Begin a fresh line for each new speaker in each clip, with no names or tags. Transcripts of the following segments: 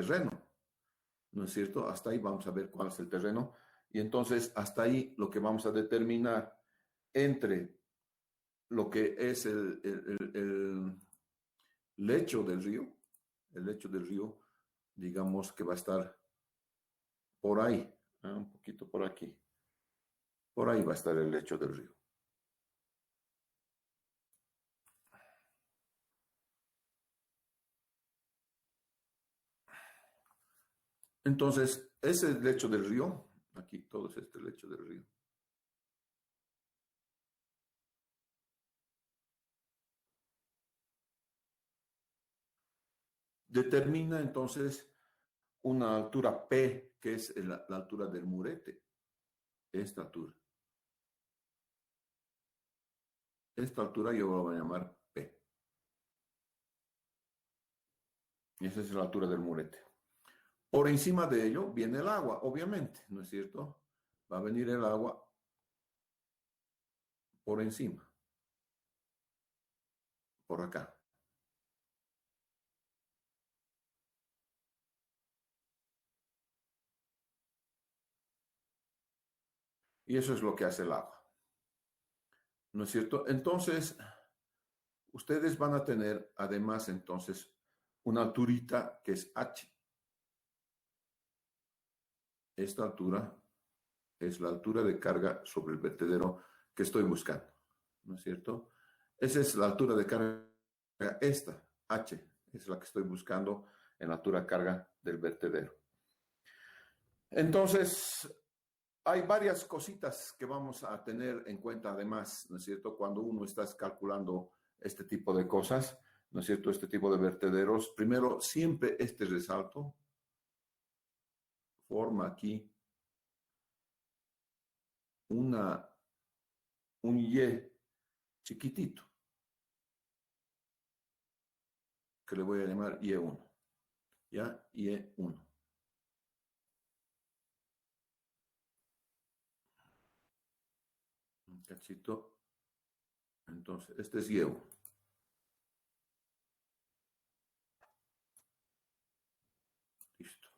terreno, ¿no es cierto? Hasta ahí vamos a ver cuál es el terreno. Y entonces, hasta ahí lo que vamos a determinar entre lo que es el lecho del río, el lecho del río, digamos que va a estar por ahí, un poquito por aquí. Por ahí va a estar el lecho del río. Entonces, ese lecho del río, aquí todo es este lecho del río. Determina entonces una altura P, que es la altura del murete. Esta altura. Esta altura yo la voy a llamar P. Y esa es la altura del murete. Por encima de ello viene el agua, obviamente, ¿no es cierto? Va a venir el agua por encima, por acá. Y eso es lo que hace el agua, ¿no es cierto? Entonces, ustedes van a tener además entonces una alturita que es H. Esta altura es la altura de carga sobre el vertedero que estoy buscando, ¿no es cierto? Esa es la altura de carga, esta H es la que estoy buscando en la altura de carga del vertedero. Entonces, hay varias cositas que vamos a tener en cuenta además, ¿no es cierto? Cuando uno está calculando este tipo de cosas, ¿no es cierto? Este tipo de vertederos. Primero, siempre este resalto forma aquí un Y chiquitito, que le voy a llamar Y1. ¿Ya? Y1. Un cachito. Entonces, este es Y1. Listo.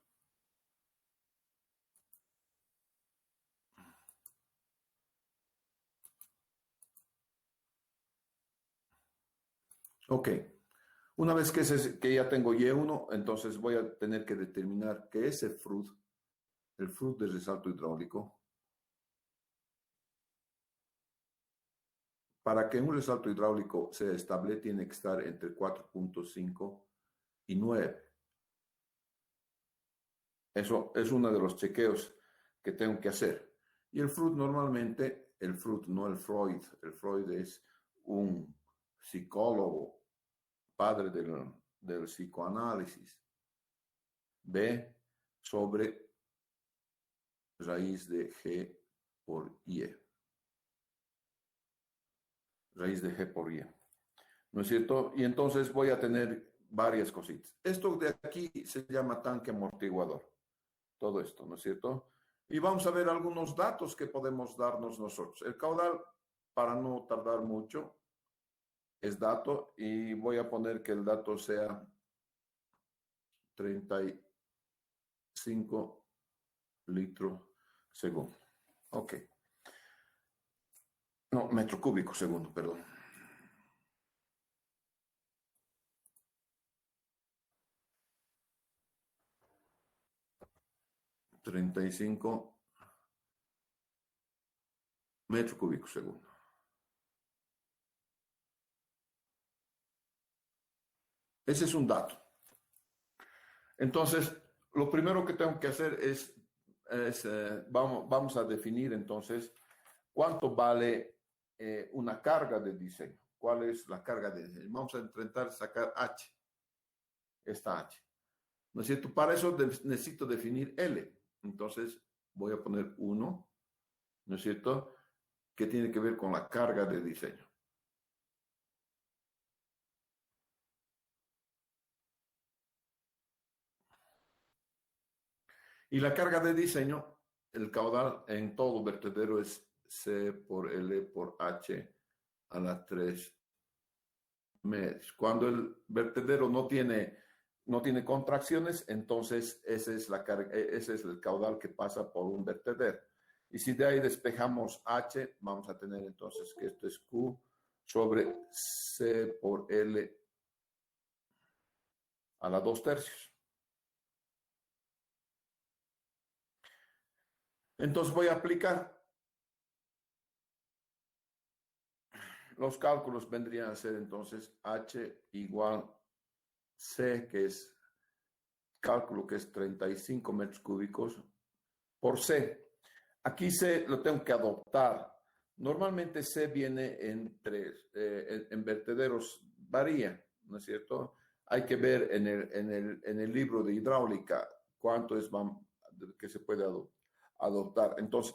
Ok. Una vez que ya tengo Y1, entonces voy a tener que determinar que ese el fruto de resalto hidráulico, para que un resalto hidráulico sea estable, tiene que estar entre 4.5 y 9. Eso es uno de los chequeos que tengo que hacer. Y el fruto normalmente, el fruto, no el Freud es un psicólogo, padre del psicoanálisis, B sobre raíz de G por Y. Raíz de G por Y. ¿No es cierto? Y entonces voy a tener varias cositas. Esto de aquí se llama tanque amortiguador. Todo esto, ¿no es cierto? Y vamos a ver algunos datos que podemos darnos nosotros. El caudal, para no tardar mucho, es dato y voy a poner que el dato sea 35 litros segundo. Ok. No, metro cúbico segundo, perdón. 35 metro cúbico segundo. Ese es un dato. Entonces, lo primero que tengo que hacer vamos a definir entonces cuánto vale una carga de diseño. ¿Cuál es la carga de diseño? Vamos a intentar sacar H, esta H. ¿No es cierto? Para eso necesito definir L. Entonces, voy a poner 1, ¿no es cierto? Que tiene que ver con la carga de diseño. Y la carga de diseño, el caudal en todo vertedero es C por L por H a la 3 medios. Cuando el vertedero no tiene no tiene contracciones, entonces ese es el caudal que pasa por un vertedero. Y si de ahí despejamos H, vamos a tener entonces que esto es Q sobre C por L a la 2/3. Entonces voy a aplicar. Los cálculos vendrían a ser entonces H igual C, que es cálculo que es 35 metros cúbicos, por C. Aquí C lo tengo que adoptar. Normalmente C viene en vertederos, varía, ¿no es cierto? Hay que ver en el libro de hidráulica cuánto es que se puede adoptar. Entonces,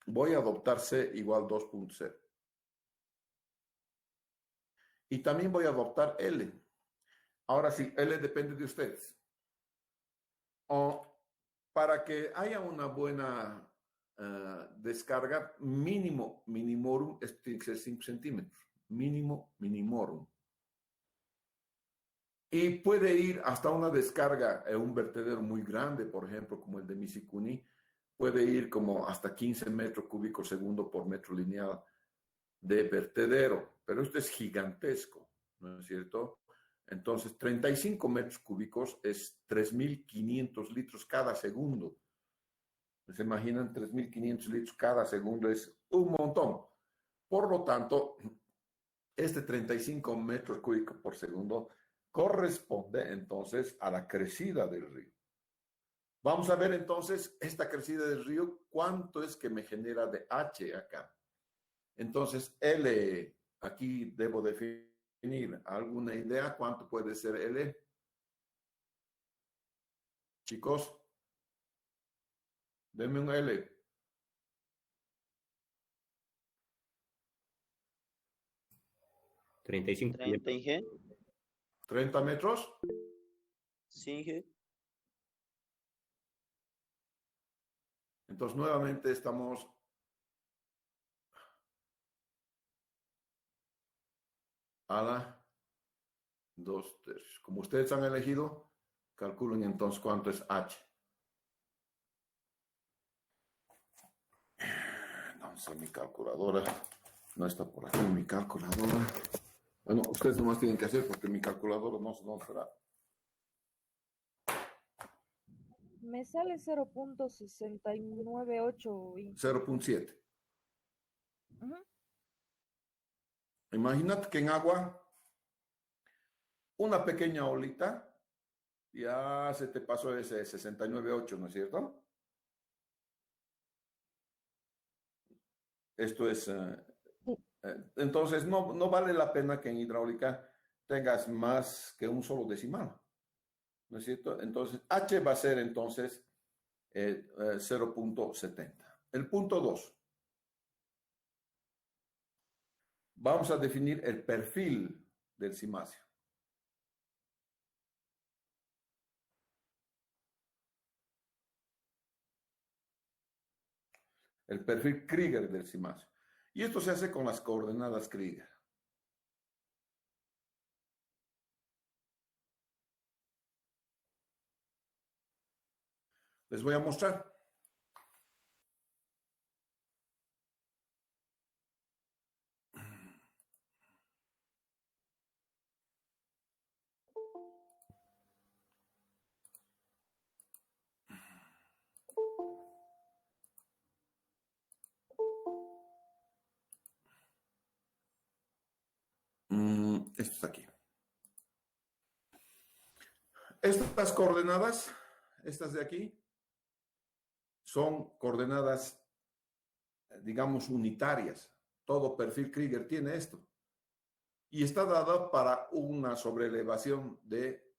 voy a adoptar C igual 2.0. Y también voy a adoptar L. Ahora sí, L depende de ustedes. O para que haya una buena descarga, minimorum tiene que ser 5 centímetros. Mínimo, minimorum. Y puede ir hasta una descarga en un vertedero muy grande, por ejemplo, como el de Misicuni, puede ir como hasta 15 metros cúbicos segundo por metro lineal de vertedero, pero esto es gigantesco, ¿no es cierto? Entonces, 35 metros cúbicos es 3.500 litros cada segundo. ¿Se imaginan? 3.500 litros cada segundo es un montón. Por lo tanto, este 35 metros cúbicos por segundo corresponde entonces a la crecida del río. Vamos a ver entonces esta crecida del río, cuánto es que me genera de H acá. Entonces, L, aquí debo definir alguna idea cuánto puede ser L. Chicos, denme un L.
35.
30 G.
30 metros.
Sí, G.
Entonces, nuevamente estamos a la 2/3. Como ustedes han elegido, calculen entonces cuánto es H. No sé, mi calculadora no está por aquí, mi calculadora. Bueno, ustedes nomás tienen que hacer porque mi calculadora no será.
Me sale 0.698.
0.7.
Ujú.
Imagínate que en agua, una pequeña olita, ya se te pasó ese 69.8, ¿no es cierto? Esto es, entonces no vale la pena que en hidráulica tengas más que un solo decimal, ¿no es cierto? Entonces, H va a ser entonces 0.70. El punto 2. Vamos a definir el perfil del cimacio. El perfil Krieger del cimacio. Y esto se hace con las coordenadas Krieger. Les voy a mostrar. Esto está aquí. Estas coordenadas, estas de aquí, son coordenadas, digamos, unitarias. Todo perfil Krieger tiene esto. Y está dada para una sobreelevación de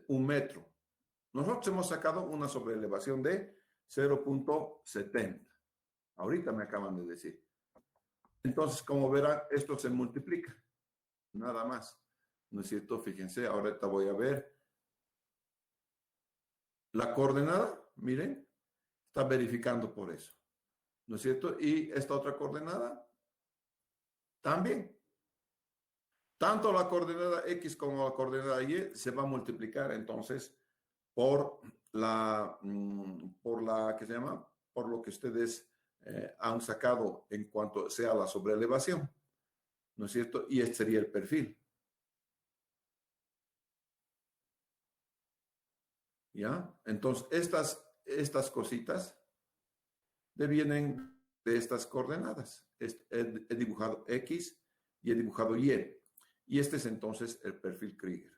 1 metro. Nosotros hemos sacado una sobreelevación de 0.70. Ahorita me acaban de decir. Entonces, como verán, esto se multiplica. Nada más. ¿No es cierto? Fíjense, ahorita voy a ver. La coordenada, miren, está verificando por eso. ¿No es cierto? Y esta otra coordenada, también. tanto la coordenada X como la coordenada Y se va a multiplicar entonces por por la que se llama, por lo que ustedes han sacado en cuanto sea la sobreelevación, ¿no es cierto? Y este sería el perfil. ¿Ya? Entonces, estas cositas devienen de estas coordenadas. He dibujado X y he dibujado Y. Y este es entonces el perfil Krieger.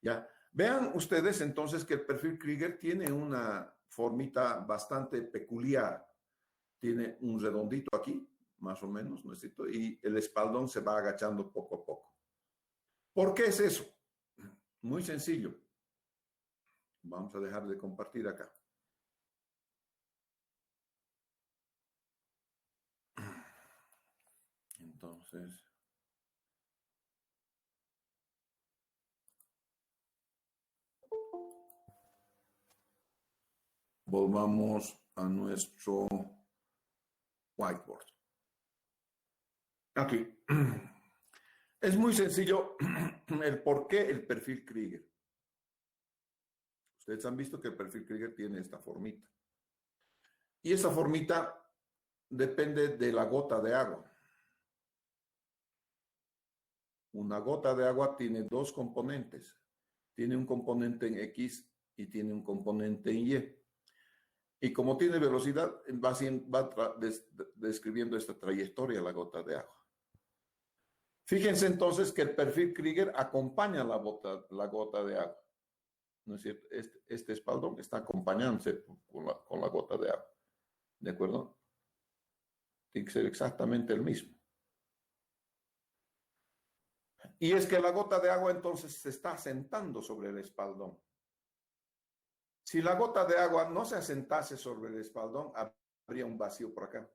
¿Ya? Vean ustedes entonces que el perfil Krieger tiene una formita bastante peculiar. Tiene un redondito aquí, más o menos, ¿no es cierto? Y el espaldón se va agachando poco a poco. ¿Por qué es eso? Muy sencillo. Vamos a dejar de compartir acá. Entonces, volvamos a nuestro whiteboard. Aquí. Es muy sencillo el por qué el perfil Krieger. Ustedes han visto que el perfil Krieger tiene esta formita. Y esa formita depende de la gota de agua. Una gota de agua tiene dos componentes. Tiene un componente en X y tiene un componente en Y. Y como tiene velocidad, va describiendo esta trayectoria la gota de agua. Fíjense entonces que el perfil Krieger acompaña la gota de agua. ¿No es cierto? Este espaldón está acompañándose con la gota de agua. ¿De acuerdo? Tiene que ser exactamente el mismo. Y es que la gota de agua entonces se está asentando sobre el espaldón. Si la gota de agua no se asentase sobre el espaldón, habría un vacío por acá.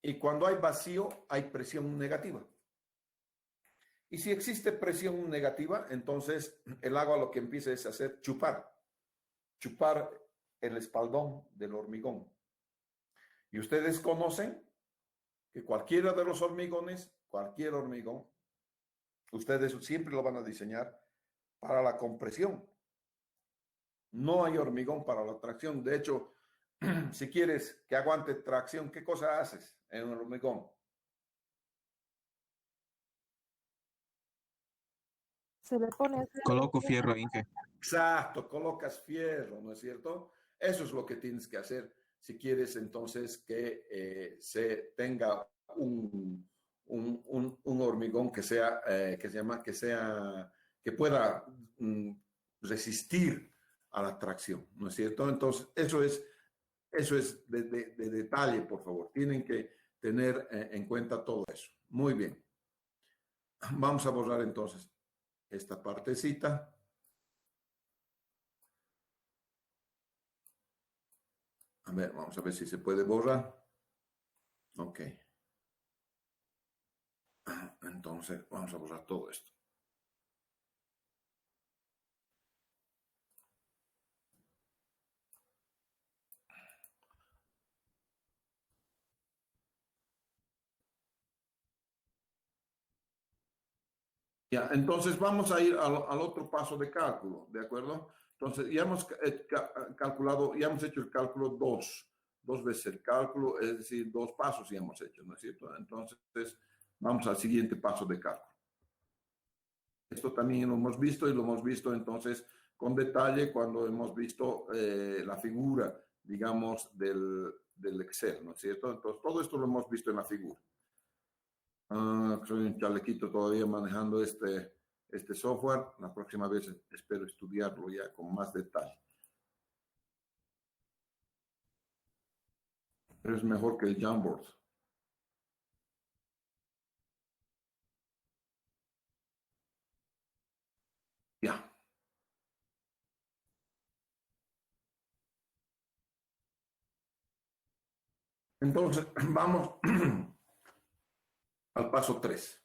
Y cuando hay vacío, hay presión negativa. Y si existe presión negativa, entonces el agua lo que empieza es hacer chupar el espaldón del hormigón. Y ustedes conocen que cualquiera de los hormigones, cualquier hormigón, ustedes siempre lo van a diseñar para la compresión. No hay hormigón para la tracción. De hecho, si quieres que aguante tracción, ¿qué cosa haces en un hormigón?
Se le pone así.
Coloco fierro, Inge.
Exacto, colocas fierro, ¿no es cierto? Eso es lo que tienes que hacer si quieres entonces que se tenga un hormigón que sea, que pueda resistir a la tracción, ¿no es cierto? Entonces, eso es de detalle, por favor. Tienen que tener en cuenta todo eso. Muy bien. Vamos a borrar entonces esta partecita. A ver, vamos a ver si se puede borrar. Ok. Entonces, vamos a borrar todo esto. Ya, entonces vamos a ir al otro paso de cálculo, ¿de acuerdo? Entonces, ya hemos calculado, ya hemos hecho el cálculo dos veces el cálculo, es decir, dos pasos ya hemos hecho, ¿no es cierto? Entonces, vamos al siguiente paso de cálculo. Esto también lo hemos visto y lo hemos visto entonces con detalle cuando hemos visto la figura, digamos, del Excel, ¿no es cierto? Entonces, todo esto lo hemos visto en la figura. Soy un chalequito todavía manejando este software. La próxima vez espero estudiarlo ya con más detalle. Pero es mejor que el Jamboard. Ya. Entonces, vamos al paso 3.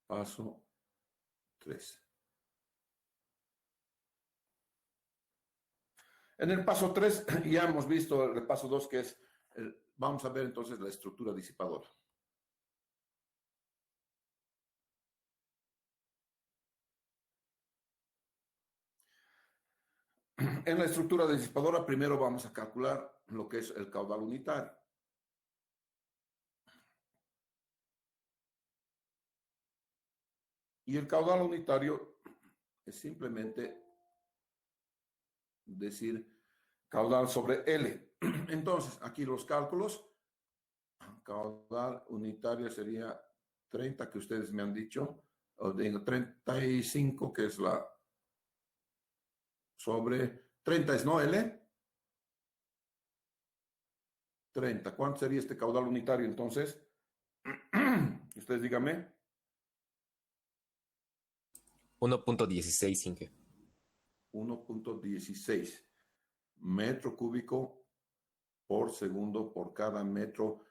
Paso 3. En el paso 3 ya hemos visto el paso 2, que es, vamos a ver entonces la estructura disipadora. En la estructura disipadora primero vamos a calcular lo que es el caudal unitario. Y el caudal unitario es simplemente decir caudal sobre L. Entonces, aquí los cálculos, caudal unitario sería 30, que ustedes me han dicho, o digo 35, que es la sobre 30, es no L. 30. ¿Cuánto sería este caudal unitario entonces? Ustedes díganme.
1.16, Inge.
1.16 metro cúbico por segundo por cada metro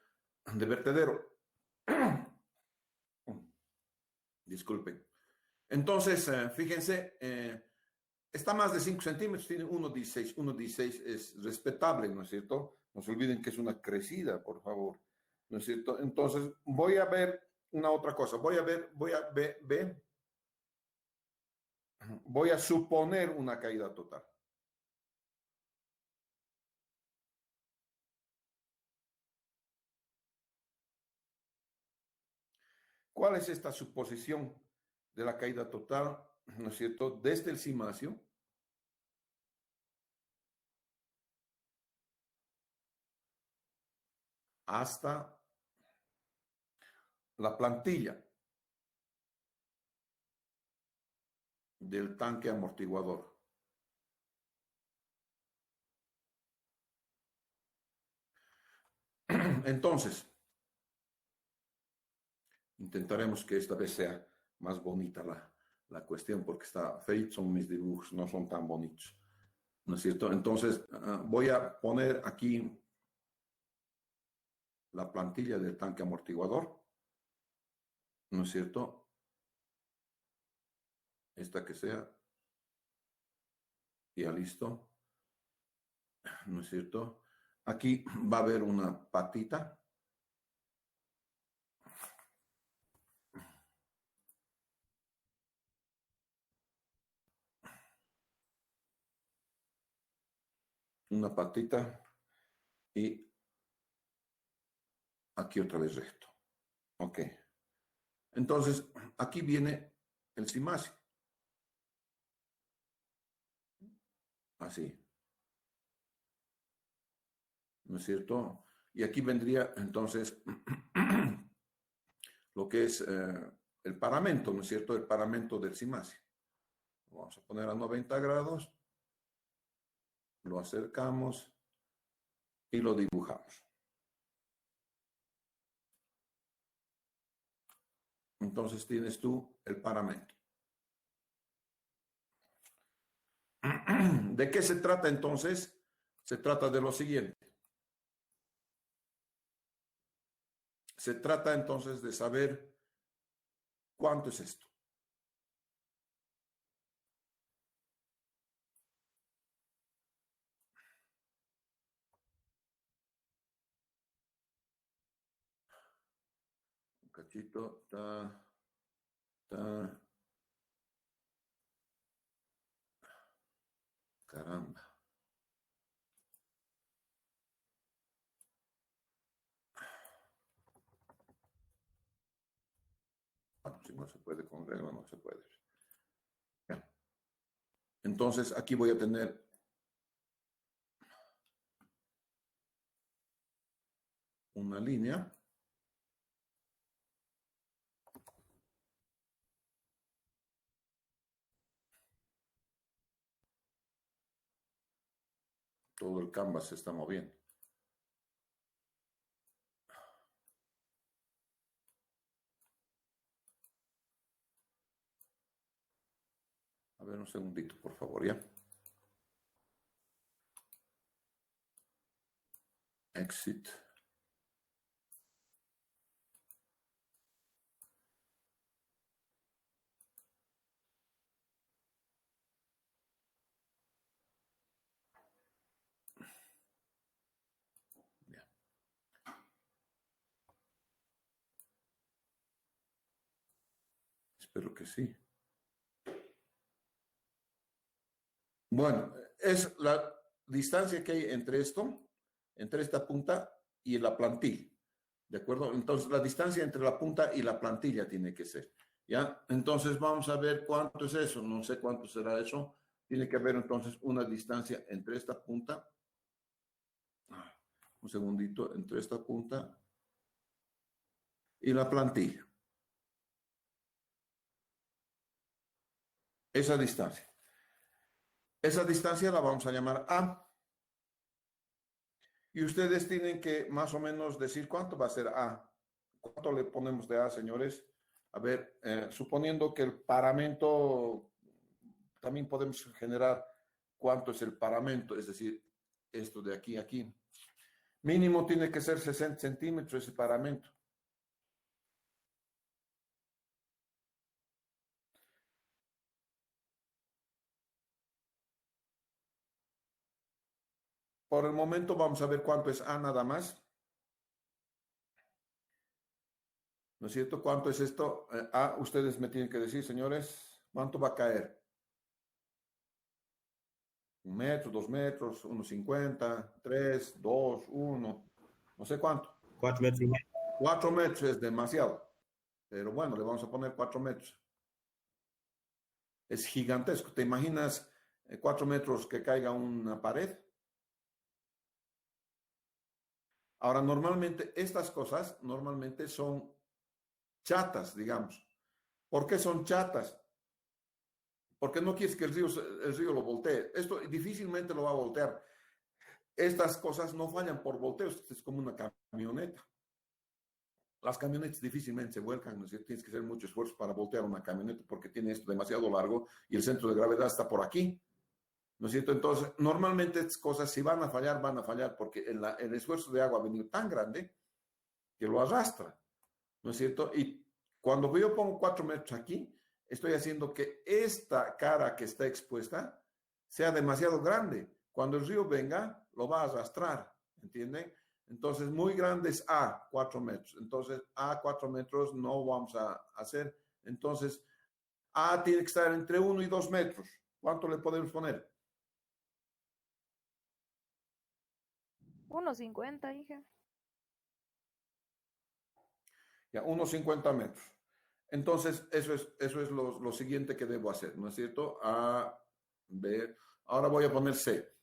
de vertedero. Disculpen. Entonces, fíjense, está más de 5 centímetros, tiene 1.16. 1.16 es respetable, ¿no es cierto? No se olviden que es una crecida, por favor, ¿no es cierto? Entonces, voy a ver una otra cosa. Voy a suponer una caída total. ¿Cuál es esta suposición de la caída total, ¿no es cierto? Desde el cimacio hasta la plantilla del tanque amortiguador. Entonces, intentaremos que esta vez sea más bonita la cuestión, porque está feo, son mis dibujos, no son tan bonitos, ¿no es cierto? Entonces, voy a poner aquí la plantilla del tanque amortiguador, ¿no es cierto? Esta que sea, ya listo, ¿no es cierto? Aquí va a haber una patita. Una patita y aquí otra vez recto. Ok. Entonces, aquí viene el cimacio. Así. ¿No es cierto? Y aquí vendría entonces lo que es el paramento, ¿no es cierto? El paramento del cimacio. Lo vamos a poner a 90 grados, lo acercamos y lo dibujamos. Entonces tienes tú el paramento. ¿De qué se trata entonces? Se trata de lo siguiente. Se trata entonces de saber cuánto es esto. Un cachito, caramba. Bueno, si no se puede con regla, no se puede. Ya. Entonces, aquí voy a tener una línea. Todo el canvas se está moviendo. A ver, un segundito, por favor, ¿ya? Exit. que sí. Bueno, es la distancia que hay entre esto, entre esta punta y la plantilla. ¿De acuerdo? Entonces, la distancia entre la punta y la plantilla tiene que ser. ¿Ya? Entonces, vamos a ver cuánto es eso. No sé cuánto será eso. Tiene que haber entonces una distancia entre esta punta. Un segundito, entre esta punta y la plantilla. Esa distancia. Esa distancia la vamos a llamar A. Y ustedes tienen que más o menos decir cuánto va a ser A. ¿Cuánto le ponemos de A, señores? A ver, suponiendo que el paramento, también podemos generar cuánto es el paramento, es decir, esto de aquí a aquí. Mínimo tiene que ser 60 centímetros ese paramento. Por el momento vamos a ver cuánto es A nada más. ¿No es cierto? ¿Cuánto es esto? A, ustedes me tienen que decir, señores, ¿cuánto va a caer? 1 metro, 2 metros, 1,50, 3, 2, 1, no sé cuánto.
4 metros y medio.
4 metros es demasiado, pero bueno, le vamos a poner 4 metros. Es gigantesco. ¿Te imaginas 4 metros que caiga una pared? Ahora, normalmente estas cosas normalmente son chatas, digamos. ¿Por qué son chatas? Porque no quieres que el río lo voltee. Esto difícilmente lo va a voltear. Estas cosas no fallan por volteos. Es como una camioneta. Las camionetas difícilmente se vuelcan, ¿no es cierto? Tienes que hacer mucho esfuerzo para voltear una camioneta porque tiene esto demasiado largo y el centro de gravedad está por aquí, ¿no es cierto? Entonces, normalmente estas cosas, si van a fallar porque el esfuerzo de agua ha venido tan grande que lo arrastra, ¿no es cierto? Y cuando yo pongo 4 metros aquí, estoy haciendo que esta cara que está expuesta sea demasiado grande. Cuando el río venga, lo va a arrastrar, ¿entienden? Entonces, muy grande es A, 4 metros. Entonces, A, 4 metros no vamos a hacer. Entonces, A tiene que estar entre 1 y 2 metros. ¿Cuánto le podemos poner?
1,50, hija.
Ya, 1,50 metros. Entonces, eso es lo siguiente que debo hacer, ¿no es cierto? A, B. Ahora voy a poner C.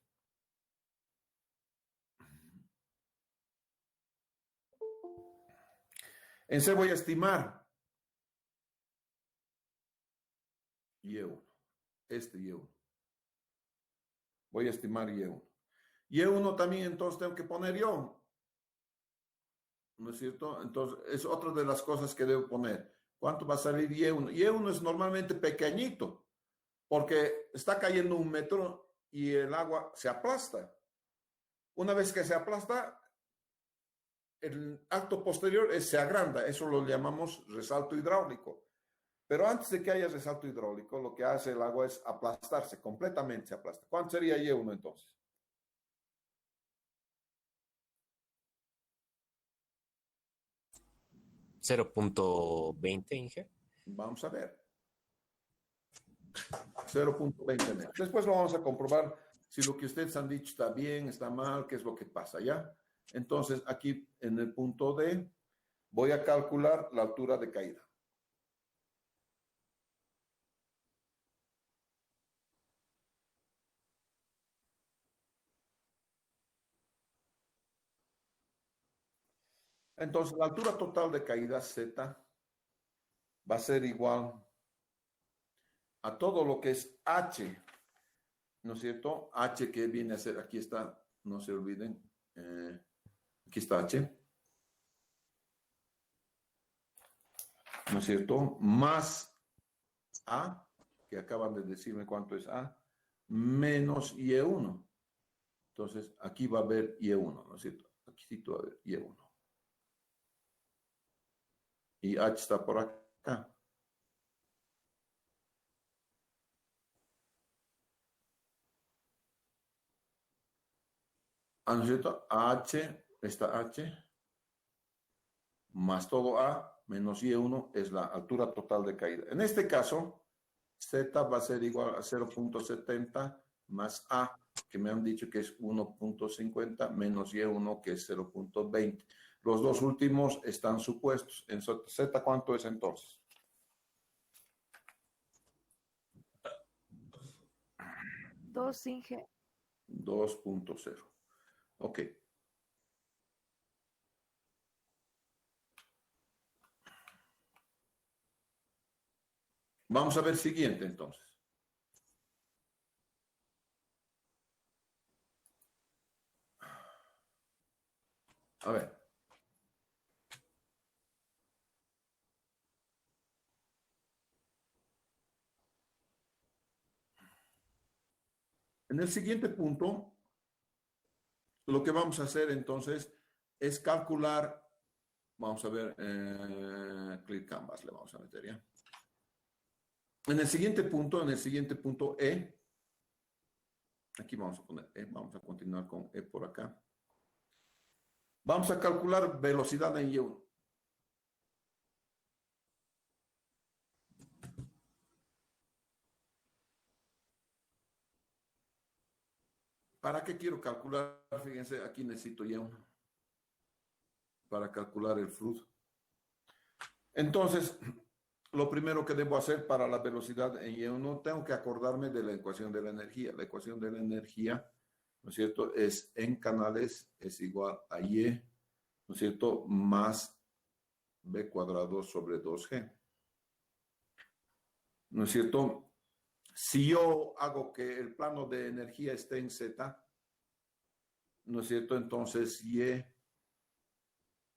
En C voy a estimar Y1. Este Y1. Voy a estimar Y1. Y1 también entonces tengo que poner yo. ¿No es cierto? Entonces, es otra de las cosas que debo poner. ¿Cuánto va a salir Y1? Y1 es normalmente pequeñito, porque está cayendo 1 metro y el agua se aplasta. Una vez que se aplasta, el acto posterior se agranda. Eso lo llamamos resalto hidráulico. Pero antes de que haya resalto hidráulico, lo que hace el agua es aplastarse, completamente se aplasta. ¿Cuánto sería Y1 entonces?
0.20, Inge.
Vamos a ver. 0,20 metros. Después lo vamos a comprobar si lo que ustedes han dicho está bien, está mal, qué es lo que pasa, ¿ya? Entonces, aquí en el punto D, voy a calcular la altura de caída. Entonces, la altura total de caída Z va a ser igual a todo lo que es H, ¿no es cierto? H que viene a ser, aquí está, no se olviden, aquí está H, ¿no es cierto? Más A, que acaban de decirme cuánto es A, menos Y1. Entonces, aquí va a haber Y1, ¿no es cierto? Aquí sí va a haber Y1. Y H está por acá. ¿No es cierto? H, está H, más todo A, menos Y1 es la altura total de caída. En este caso, Z va a ser igual a 0.70 más A, que me han dicho que es 1.50, menos Y1, que es 0.20. Los dos últimos están supuestos. En Z, ¿cuánto es entonces?
2, Inge.
2.0. Ok. Vamos a ver siguiente entonces. A ver. En el siguiente punto, lo que vamos a hacer entonces es calcular, vamos a ver, click canvas le vamos a meter ya. En el siguiente punto E, aquí vamos a poner E, vamos a continuar con E por acá. Vamos a calcular velocidad en Y1. ¿Para qué quiero calcular? Fíjense, aquí necesito Y1 para calcular el flujo. Entonces, lo primero que debo hacer para la velocidad en Y1, tengo que acordarme de la ecuación de la energía. La ecuación de la energía, ¿no es cierto?, es en canales es igual a Y, ¿no es cierto?, más B cuadrado sobre 2G. ¿No es cierto? Si yo hago que el plano de energía esté en Z, ¿no es cierto?, entonces Y,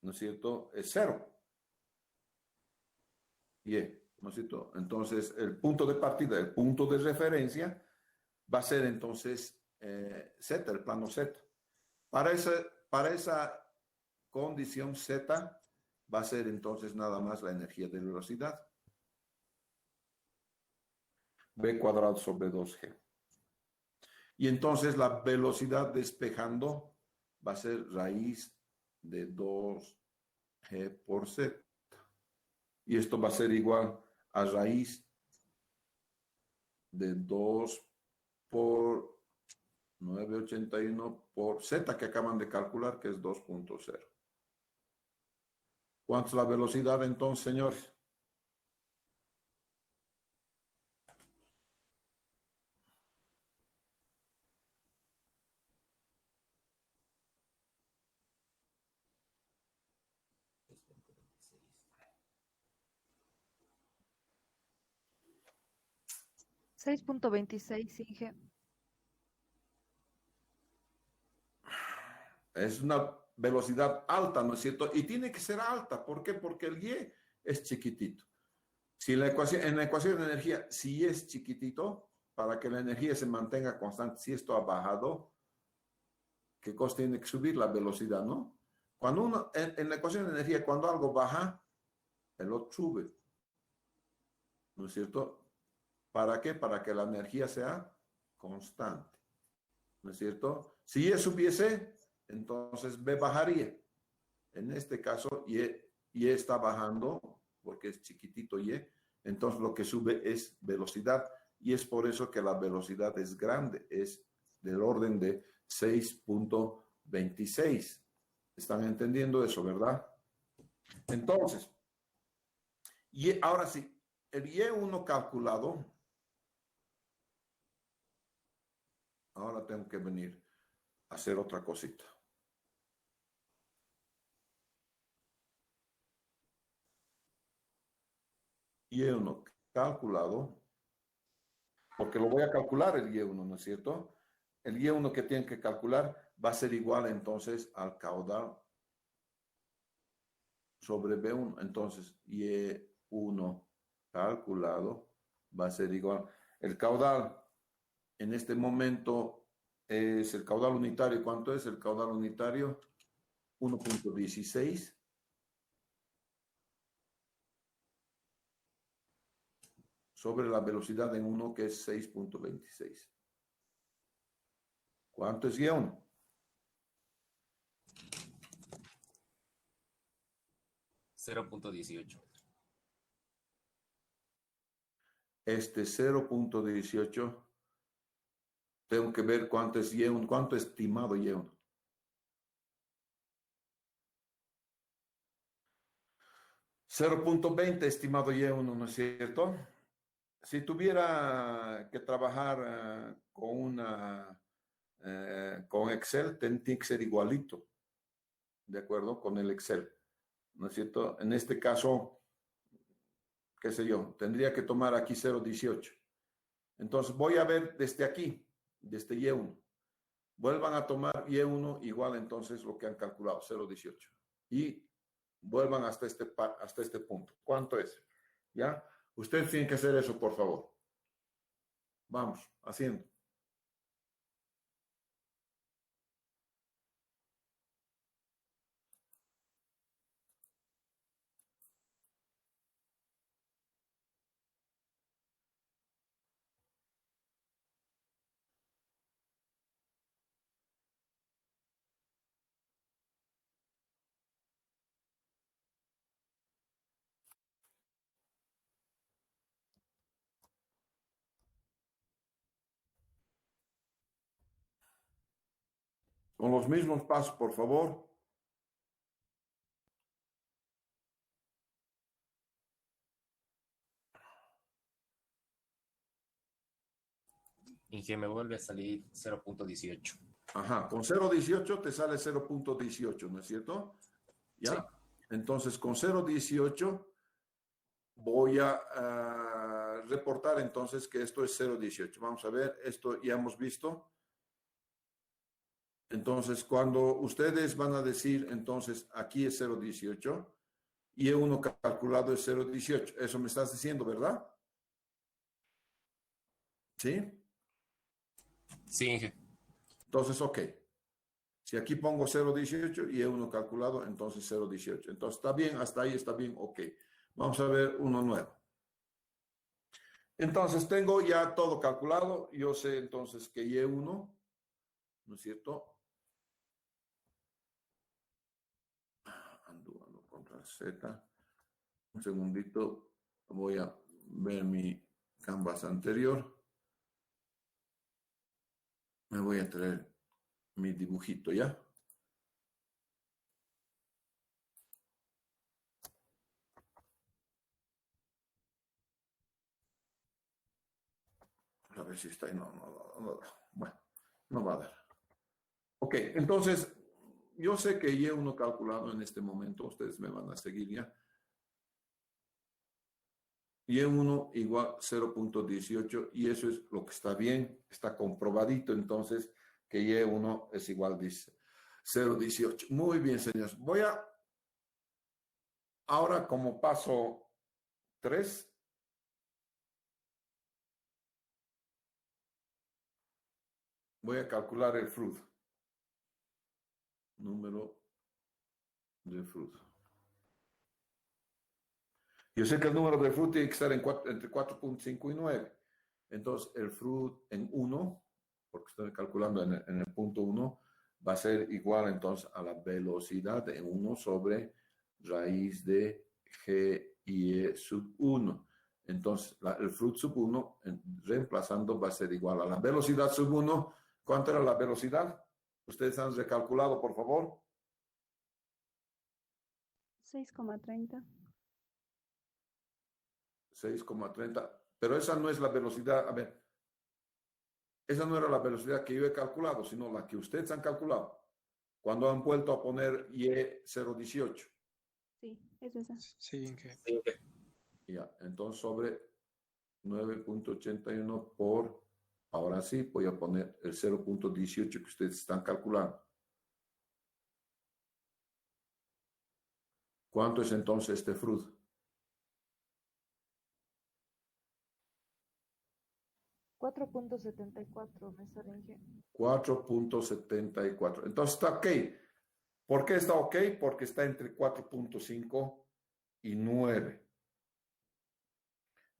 ¿no es cierto?, es cero. Y, ¿no es cierto? Entonces, el punto de partida, el punto de referencia, va a ser entonces Z, el plano Z. Para esa condición Z, va a ser entonces nada más la energía de velocidad. B cuadrado sobre 2G. Y entonces la velocidad despejando va a ser raíz de 2G por Z. Y esto va a ser igual a raíz de 2 por 981 por Z que acaban de calcular, que es 2.0. ¿Cuánto es la velocidad entonces, señores?
Seis punto 26, Inge.
Es una velocidad alta, ¿no es cierto? Y tiene que ser alta. ¿Por qué? Porque el Y es chiquitito. Si en la ecuación de energía, si Y es chiquitito, para que la energía se mantenga constante, si esto ha bajado, ¿qué cosa tiene que subir? La velocidad, ¿no? Cuando uno, en la ecuación de energía, cuando algo baja, el otro sube, ¿no es cierto? ¿Para qué? Para que la energía sea constante, ¿no es cierto? Si Y subiese, entonces B bajaría. En este caso, Y está bajando porque es chiquitito Y, entonces lo que sube es velocidad y es por eso que la velocidad es grande, es del orden de 6.26. ¿Están entendiendo eso, verdad? Entonces, y ahora sí, el Y1 calculado, ahora tengo que venir a hacer otra cosita. Y1 calculado, porque lo voy a calcular el Y1, ¿no es cierto? El Y1 que tienen que calcular va a ser igual entonces al caudal sobre B1. Entonces, Y1 calculado va a ser igual. El caudal en este momento es el caudal unitario. ¿Cuánto es el caudal unitario? 1.16 sobre la velocidad en 1 que es 6.26. ¿Cuánto es Y1?
0.18.
Este 0.18, tengo que ver cuánto es Y1, cuánto estimado Y1. $0.20 estimado Y1, ¿no es cierto? Si tuviera que trabajar con Excel, tiene que ser igualito, ¿de acuerdo? Con el Excel, ¿no es cierto? En este caso, qué sé yo, tendría que tomar aquí 0.18. Entonces voy a ver desde aquí, desde Y1. Vuelvan a tomar Y1 igual entonces lo que han calculado, 0.18. Y vuelvan hasta este punto. ¿Cuánto es? ¿Ya? Ustedes tienen que hacer eso, por favor. Vamos, haciendo. Con los mismos pasos, por favor.
Inge, me vuelve a salir 0.18.
Ajá, con 0.18 te sale 0.18, ¿no es cierto?
Sí.
¿Ya? Entonces, con 0.18 voy a reportar entonces que esto es 0.18. Vamos a ver, esto ya hemos visto. Entonces, cuando ustedes van a decir, entonces, aquí es 0.18 y uno calculado es 0.18. Eso me estás diciendo, ¿verdad? ¿Sí?
Sí, Inge.
Entonces, ok. Si aquí pongo 0.18 y uno calculado, entonces 0.18. Entonces, está bien, hasta ahí está bien, ok. Vamos a ver uno nuevo. Entonces, tengo ya todo calculado. Yo sé entonces que Y1, ¿no es cierto? Ando contra Z. Un segundito. Voy a ver mi canvas anterior. Me voy a traer mi dibujito, ¿ya? A ver si está ahí. No. Bueno, no va a dar. Ok, entonces, yo sé que Y1 calculado en este momento, ustedes me van a seguir ya. Y1 igual 0.18 y eso es lo que está bien, está comprobadito entonces que Y1 es igual, dice 0.18. Muy bien, señores. Voy a, ahora como paso 3, voy a calcular el fruto. Número de fruto. Yo sé que el número de fruto tiene que estar entre 4.5 y 9. Entonces, el fruto en 1, porque estoy calculando en el punto 1, va a ser igual entonces a la velocidad de 1 sobre raíz de g y e sub 1. Entonces, el fruto sub 1, reemplazando, va a ser igual a la velocidad sub 1. ¿Cuánto era la velocidad? Ustedes han recalculado, por favor.
6,30.
6,30. Pero esa no es la velocidad. A ver, esa no era la velocidad que yo he calculado, sino la que ustedes han calculado cuando han vuelto a poner Y018.
Sí, es esa.
Sí, Inge.
Sí, Inge.
Ya, entonces sobre 9.81 por, ahora sí, voy a poner el 0.18 que ustedes están calculando. ¿Cuánto es entonces este fruto?
4,74 me sale, Inge.
4.74. Entonces está ok. ¿Por qué está ok? Porque está entre 4.5 y 9.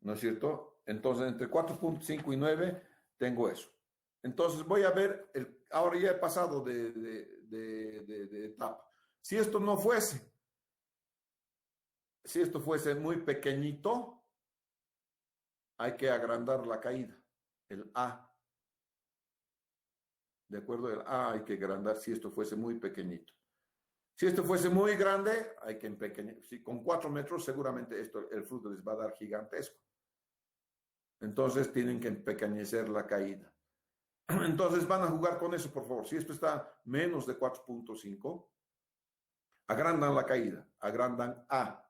¿No es cierto? Entonces, entre 4.5 y 9 tengo eso. Entonces, voy a ver, ahora ya he pasado de etapa. Si esto no fuese, Si esto fuese muy pequeñito, hay que agrandar la caída, el A. ¿De acuerdo? El A hay que agrandar si esto fuese muy pequeñito. Si esto fuese muy grande, hay que empequeñar. Si con 4 metros, seguramente el fruto les va a dar gigantesco. Entonces tienen que empequeñecer la caída. Entonces van a jugar con eso, por favor. Si esto está menos de 4.5, agrandan la caída, agrandan A.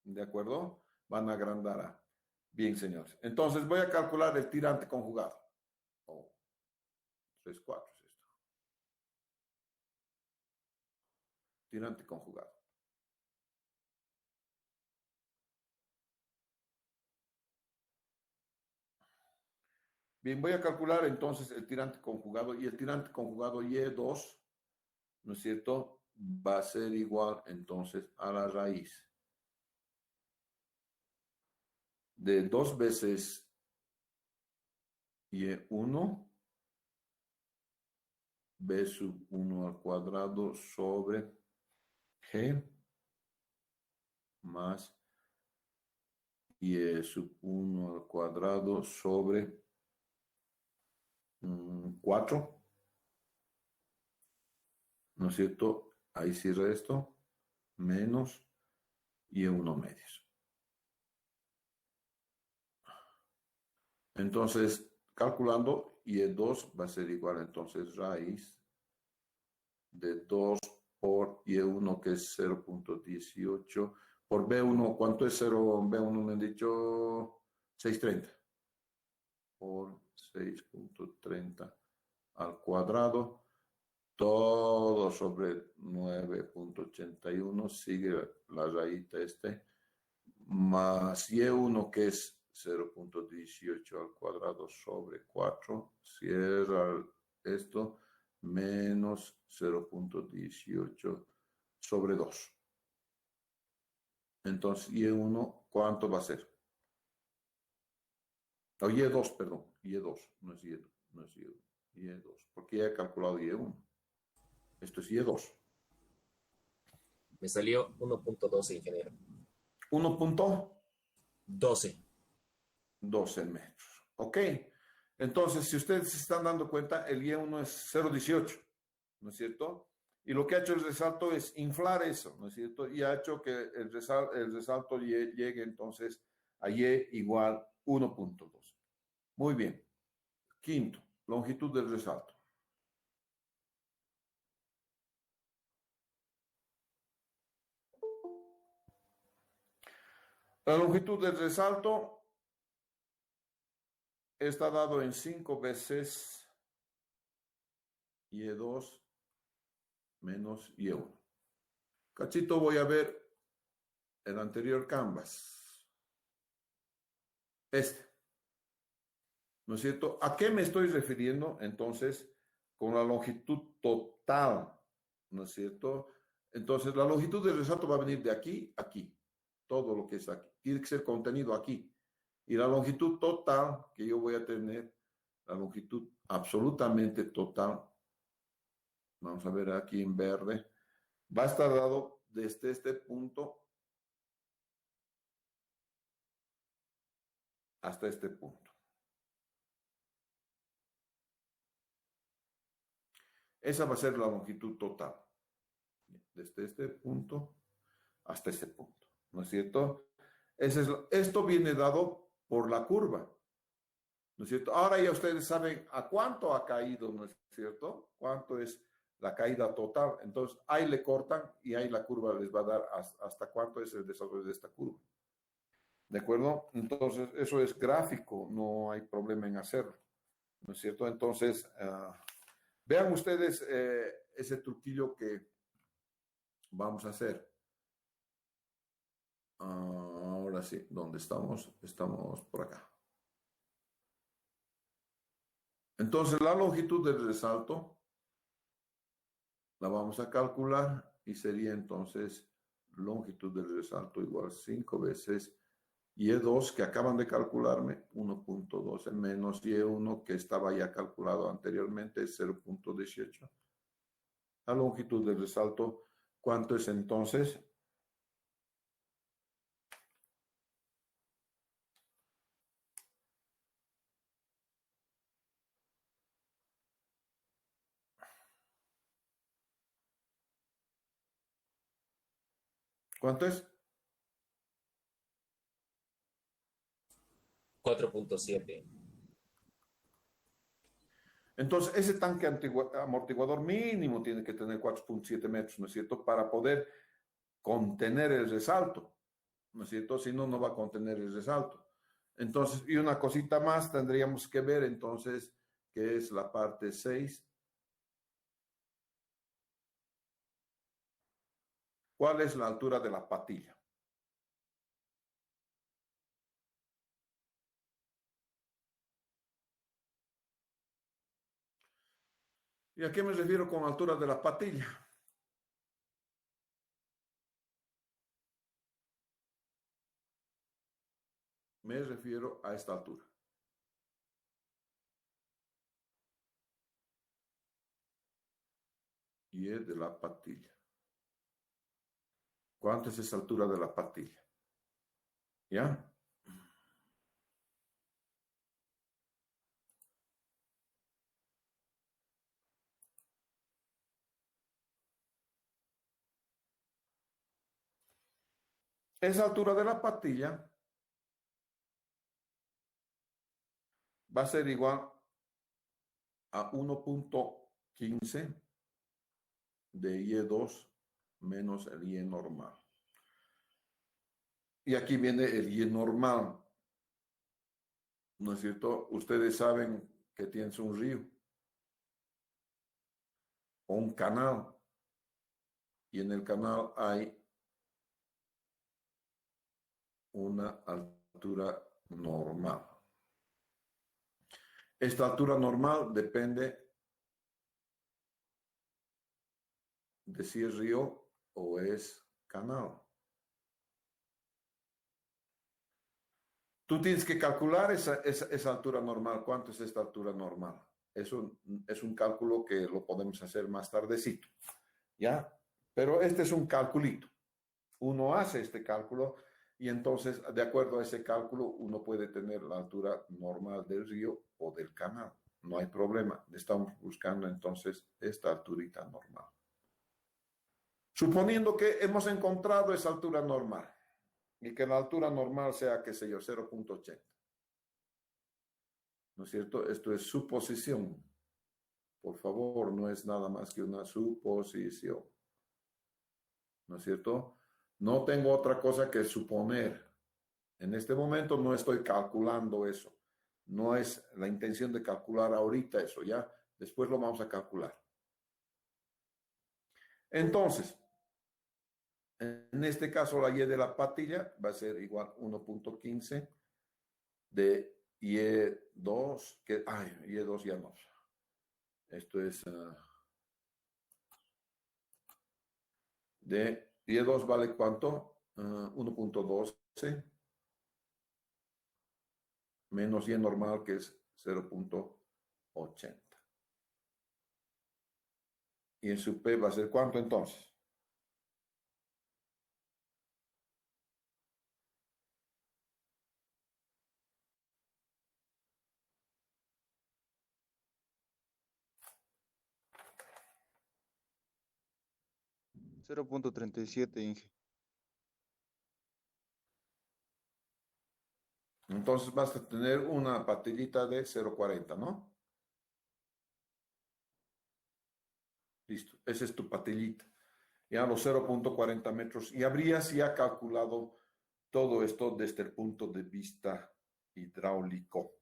¿De acuerdo? Van a agrandar A. Bien, señores. Entonces voy a calcular el tirante conjugado. 3/4 es esto. Tirante conjugado. Bien, voy a calcular entonces el tirante conjugado y el tirante conjugado Y2, ¿no es cierto? Va a ser igual entonces a la raíz de 2 veces Y1, B sub 1 al cuadrado sobre G más Y sub 1 al cuadrado sobre 4, ¿no es cierto? Ahí cierra esto, menos Y1 medios. Entonces, calculando, Y2 va a ser igual entonces raíz de 2 por Y1, que es 0.18, por B1, ¿cuánto es 0? B1 me han dicho 630, por 6.30 al cuadrado, todo sobre 9.81, sigue la raíz más Y1, que es 0.18 al cuadrado sobre 4, cierra esto, menos 0.18 sobre 2. Entonces, Y1, ¿cuánto va a ser? O Y2, perdón, Y2, no es Y2, no es Y1, Y2, porque ya he calculado Y1. Esto es Y2.
Me salió 1.12, ingeniero.
1.12
12.
metros. Ok. Entonces, si ustedes se están dando cuenta, el Y1 es 0.18, ¿no es cierto? Y lo que ha hecho el resalto es inflar eso, ¿no es cierto? Y ha hecho que el resalto llegue entonces a Y igual 1.2. Muy bien. Quinto, longitud del resalto. La longitud del resalto está dado en 5 veces Y2 menos Y1. Cachito, voy a ver el anterior canvas. ¿No es cierto? ¿A qué me estoy refiriendo entonces con la longitud total? ¿No es cierto? Entonces, la longitud del resalto va a venir de aquí a aquí. Todo lo que es aquí. Tiene que ser contenido aquí. Y la longitud total que yo voy a tener, la longitud absolutamente total, vamos a ver aquí en verde, va a estar dado desde este punto hasta este punto. Esa va a ser la longitud total. Desde este punto hasta este punto. ¿No es cierto? Esto viene dado por la curva. ¿No es cierto? Ahora ya ustedes saben a cuánto ha caído, ¿no es cierto? Cuánto es la caída total. Entonces, ahí le cortan y ahí la curva les va a dar hasta cuánto es el desarrollo de esta curva. ¿De acuerdo? Entonces, eso es gráfico, no hay problema en hacerlo. ¿No es cierto? Entonces, vean ustedes ese truquillo que vamos a hacer. Ahora sí, ¿dónde estamos? Estamos por acá. Entonces, la longitud del resalto la vamos a calcular y sería entonces longitud del resalto igual 5 veces Y2 que acaban de calcularme, 1.12 menos Y1 que estaba ya calculado anteriormente, 0.18. La longitud del resalto, ¿cuánto es entonces? ¿Cuánto es?
4.7.
Entonces, ese tanque amortiguador mínimo tiene que tener 4.7 metros, ¿no es cierto? Para poder contener el resalto, ¿no es cierto? Si no, no va a contener el resalto. Entonces, y una cosita más tendríamos que ver entonces, que es la parte 6. ¿Cuál es la altura de la patilla? ¿Y a qué me refiero con altura de la patilla? Me refiero a esta altura. Y es de la patilla. ¿Cuánto es esa altura de la patilla? ¿Ya? Esa altura de la patilla va a ser igual a 1.15 de Y2 menos el Y normal. Y aquí viene el Y normal, ¿no es cierto? Ustedes saben que tienes un río o un canal y en el canal hay una altura normal. Esta altura normal depende de si es río o es canal. Tú tienes que calcular esa altura normal. ¿Cuánto es esta altura normal? Eso es un cálculo que lo podemos hacer más tardecito, ¿ya? Pero este es un calculito. Uno hace este cálculo y entonces, de acuerdo a ese cálculo, uno puede tener la altura normal del río o del canal. No hay problema. Estamos buscando entonces esta alturita normal. Suponiendo que hemos encontrado esa altura normal y que la altura normal sea, qué sé yo, 0.80. ¿No es cierto? Esto es suposición. Por favor, no es nada más que una suposición. ¿No es cierto? No tengo otra cosa que suponer. En este momento no estoy calculando eso. No es la intención de calcular ahorita eso, ¿ya? Después lo vamos a calcular. Entonces, en este caso la Y de la patilla va a ser igual a 1.15 de Y2, que, Y2 ya no. Esto es de Y2 vale ¿cuánto? 1.12 menos Y normal que es 0.80. Y en su P va a ser ¿cuánto entonces?
Cero punto 37, Inge.
Entonces vas a tener una patillita de 0.40, ¿no? Listo, esa es tu patillita. Ya los 0.40 metros. Y habrías ya calculado todo esto desde el punto de vista hidráulico.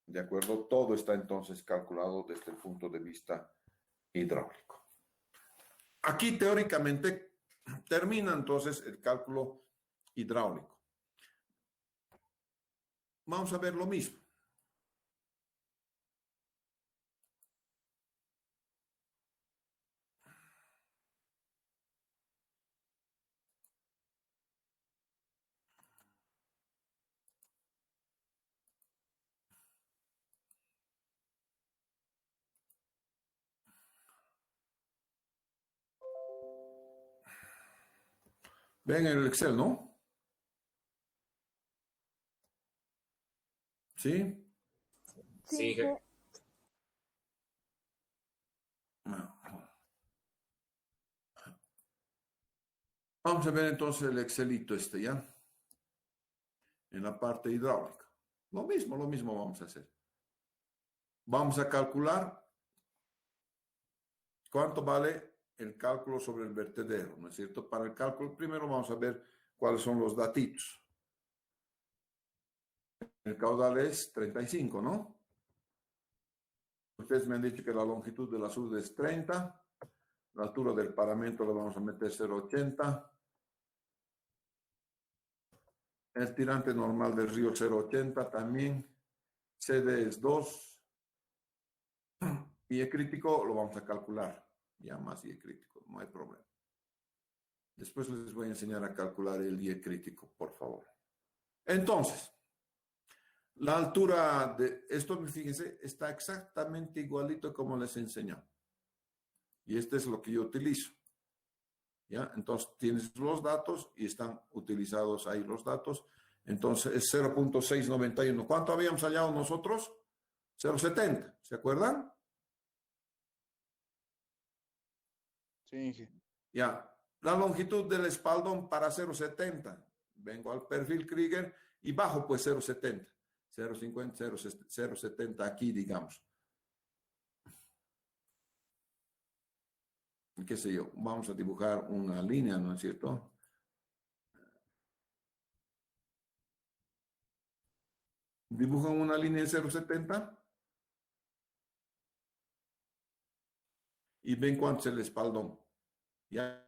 ¿De acuerdo? Todo está entonces calculado desde el punto de vista hidráulico. Aquí teóricamente termina entonces el cálculo hidráulico. Vamos a ver lo mismo. Ven el Excel, ¿no? ¿Sí?
Sí,
Sí, que
Ah, Vamos a ver entonces el Excelito este, ¿ya? En la parte hidráulica. Lo mismo vamos a hacer. Vamos a calcular cuánto vale el cálculo sobre el vertedero, ¿no es cierto? Para el cálculo, primero vamos a ver cuáles son los datitos. El caudal es 35, ¿no? Ustedes me han dicho que la longitud de la SUD es 30. La altura del paramento le vamos a meter 0,80. El tirante normal del río 0,80 también. CD es 2. Y el crítico lo vamos a calcular. Ya más y el crítico, no hay problema. Después les voy a enseñar a calcular el IE crítico, por favor. Entonces, la altura de esto, fíjense, está exactamente igualito como les enseñó. Y este es lo que yo utilizo. ¿Ya? Entonces, tienes los datos y están utilizados ahí los datos. Entonces, es 0.691. ¿Cuánto habíamos hallado nosotros? 0.70. ¿Se acuerdan?
Sí, Inge.
Ya. La longitud del espaldón para 0.70. Vengo al perfil Krieger y bajo pues 0.70. 0.50, 0.70 aquí, digamos. ¿Qué sé yo? Vamos a dibujar una línea, ¿no es cierto? Dibujan una línea de 0.70 y ven cuánto es el espaldón. ¿Ya?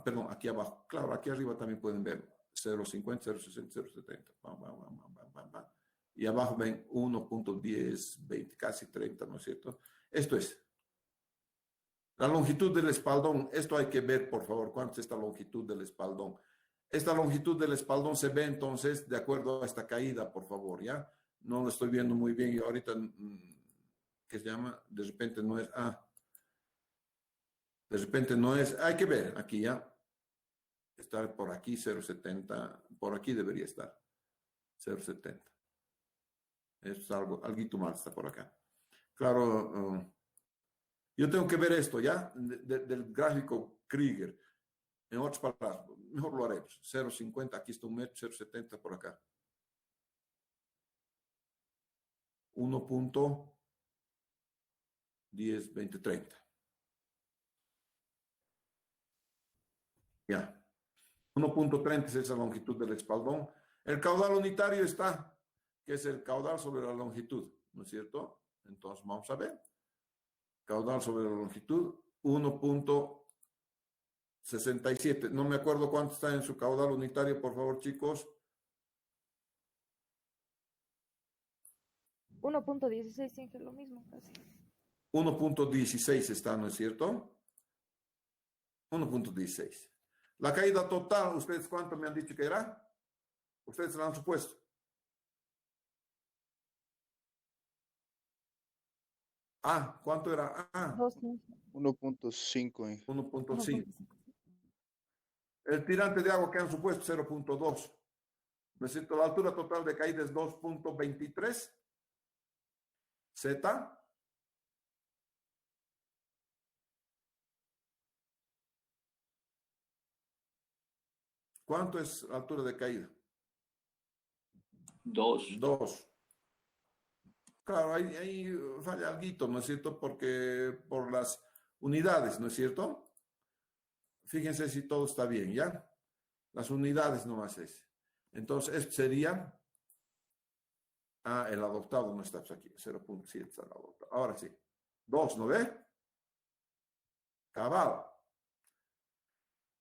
Perdón, aquí abajo. Claro, aquí arriba también pueden ver 0.50, 0.60, 0.70. Y abajo ven 1.10, 20, casi 30, ¿no es cierto? Esto es la longitud del espaldón. Esto hay que ver, por favor, cuánto es esta longitud del espaldón. Esta longitud del espaldón se ve entonces de acuerdo a esta caída, por favor, ¿ya? No lo estoy viendo muy bien y ahorita, ¿qué se llama? De repente no es, de repente no es, hay que ver aquí, ¿ya? Está por aquí 0.70, por aquí debería estar 0.70. Es algo mal está por acá. Claro, yo tengo que ver esto, ¿ya? Del gráfico Krieger. En otras palabras, mejor lo haremos. 0.50, aquí está 1 metro, 0.70 por acá. 1.10, 20, 30. Ya. 1.30 es esa longitud del espaldón. El caudal unitario está, que es el caudal sobre la longitud, ¿no es cierto? Entonces vamos a ver. Caudal sobre la longitud, 1.67. No me acuerdo cuánto está en su caudal unitario, por favor, chicos.
1.16, Inge, lo mismo casi.
1.16 está, ¿no es cierto? 1.16. La caída total, ¿ustedes cuánto me han dicho que era? Ustedes la han supuesto. ¿Cuánto era?
1.5, Inge.
1.5. El tirante de agua que han supuesto 0.2. ¿No es cierto? La altura total de caída es 2.23. Z. ¿Cuánto es la altura de caída?
2.
2. Claro, ahí falla algo, ¿no es cierto? Porque por las unidades, ¿no es cierto? Fíjense si todo está bien, ¿ya? Las unidades nomás es. Entonces, esto sería... el adoptado no está aquí. 0.7 está el adoptado. Ahora sí. 2, ¿no ve? Cabal.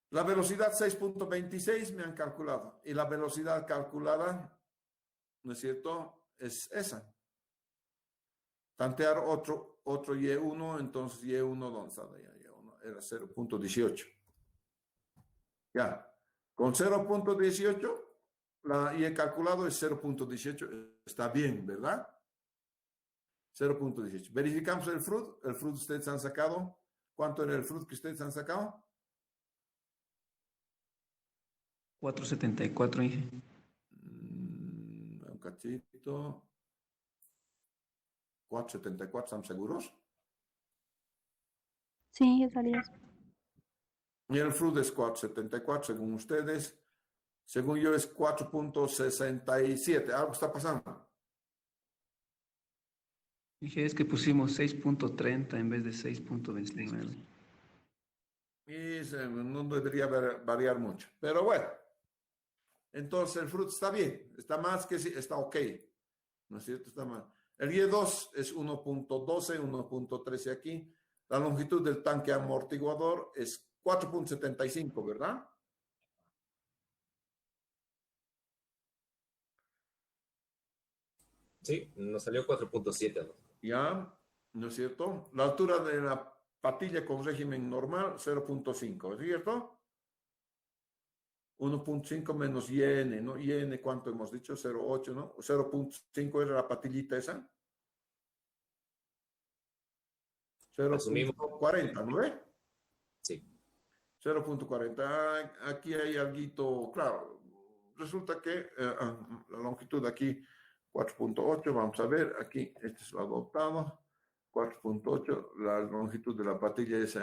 La velocidad 6.26 me han calculado. Y la velocidad calculada, ¿no es cierto? Es esa. Tantear otro Y1, entonces Y1, ¿dónde está? Y1 era 0.18. Ya. Con 0.18, y el calculado es 0.18. Está bien, ¿verdad? 0.18. Verificamos el fruit. El fruit ustedes han sacado. ¿Cuánto era el fruit que ustedes han sacado?
4.74, Inge.
Un cachito. 4.74, ¿están seguros?
Sí, es 10.
Y el fruit es 4.74 según ustedes. Según yo es 4.67. Algo está pasando.
Dije, es que pusimos 6.30 en vez de 6.29.
Y no debería variar mucho. Pero bueno, entonces el fruit está bien. Está más que sí, está ok. ¿No es cierto? Está mal. El Y2 es 1.12, 1.13 aquí. La longitud del tanque amortiguador es 4.75, ¿verdad?
Sí, nos salió 4.7, ¿no?
Ya, ¿no es cierto? La altura de la patilla con régimen normal, 0.5, ¿es cierto? 1.5 menos YN, ¿no? YN, ¿cuánto hemos dicho? 0.8, ¿no? 0.5 era la patillita esa.
Asumimos.
0.40, ¿no ve?
Sí.
0.40. Aquí hay algo, claro, resulta que la longitud aquí 4.8, vamos a ver, aquí este es lo adoptado, 4.8, la longitud de la patilla es,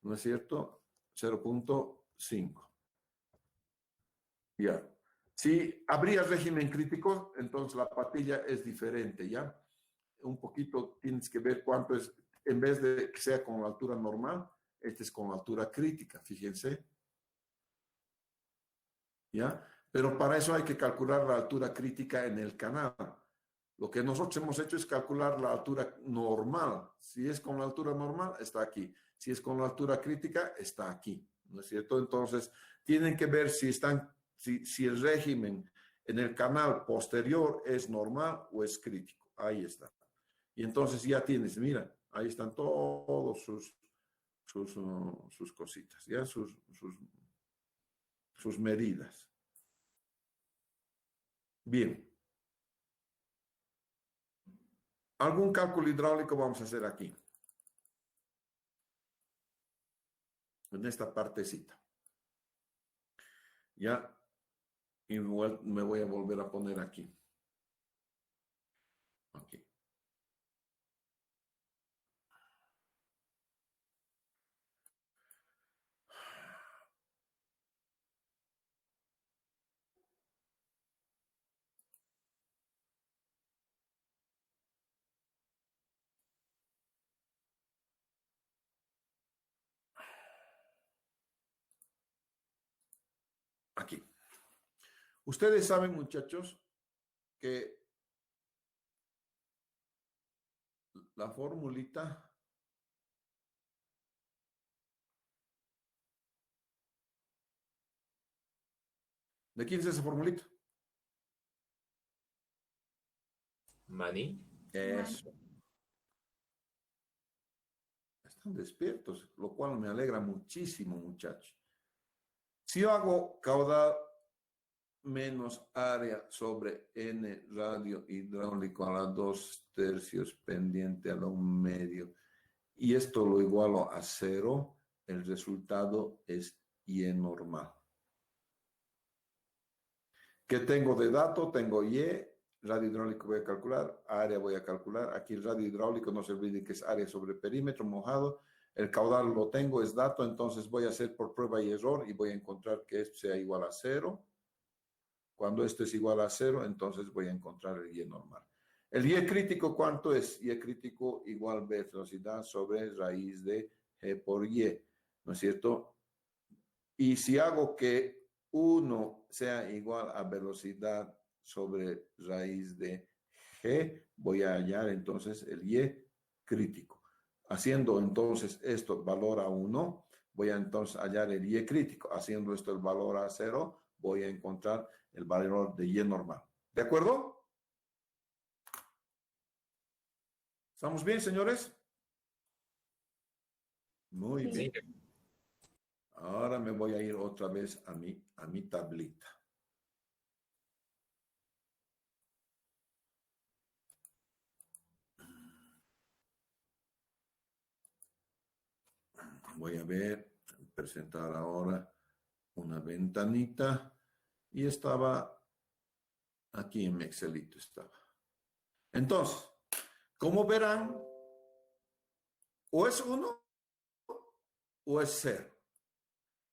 ¿no es cierto? 0.5. Ya. Si habría régimen crítico, entonces la patilla es diferente, ¿ya? Un poquito tienes que ver cuánto es, en vez de que sea con la altura normal, este es con la altura crítica, fíjense. ¿Ya? Pero para eso hay que calcular la altura crítica en el canal. Lo que nosotros hemos hecho es calcular la altura normal. Si es con la altura normal, está aquí. Si es con la altura crítica, está aquí. ¿No es cierto? Entonces, tienen que ver si el régimen en el canal posterior es normal o es crítico. Ahí está. Y entonces ya tienes, mira, ahí están todos sus cositas, ¿ya? Sus medidas. Bien. Algún cálculo hidráulico vamos a hacer aquí, en esta partecita. Ya, igual me voy a volver a poner aquí. Aquí. Aquí. Ustedes saben, muchachos, que la formulita ¿de quién es esa formulita?
Mani.
Eso. Están despiertos, lo cual me alegra muchísimo, muchachos. Si yo hago caudal menos área sobre N radio hidráulico a la 2/3 pendiente a la 1/2 y esto lo igualo a 0, el resultado es Y normal. ¿Qué tengo de dato? Tengo Y, radio hidráulico voy a calcular, área voy a calcular. Aquí el radio hidráulico no se olvide que es área sobre perímetro mojado. El caudal lo tengo, es dato, entonces voy a hacer por prueba y error y voy a encontrar que esto sea igual a 0. Cuando esto es igual a 0, entonces voy a encontrar el Y normal. El Y crítico, ¿cuánto es? Y crítico igual velocidad sobre raíz de G por Y, ¿no es cierto? Y si hago que 1 sea igual a velocidad sobre raíz de G, voy a hallar entonces el Y crítico. Haciendo entonces esto valor a 1, voy a entonces hallar el Y crítico. Haciendo esto el valor a 0, voy a encontrar el valor de Y normal. ¿De acuerdo? ¿Estamos bien, señores? Muy bien.
Sí.
Ahora me voy a ir otra vez a mi tablita. Voy a presentar ahora una ventanita y estaba aquí en mi Excelito estaba. Entonces, como verán, o es 1 o es 0.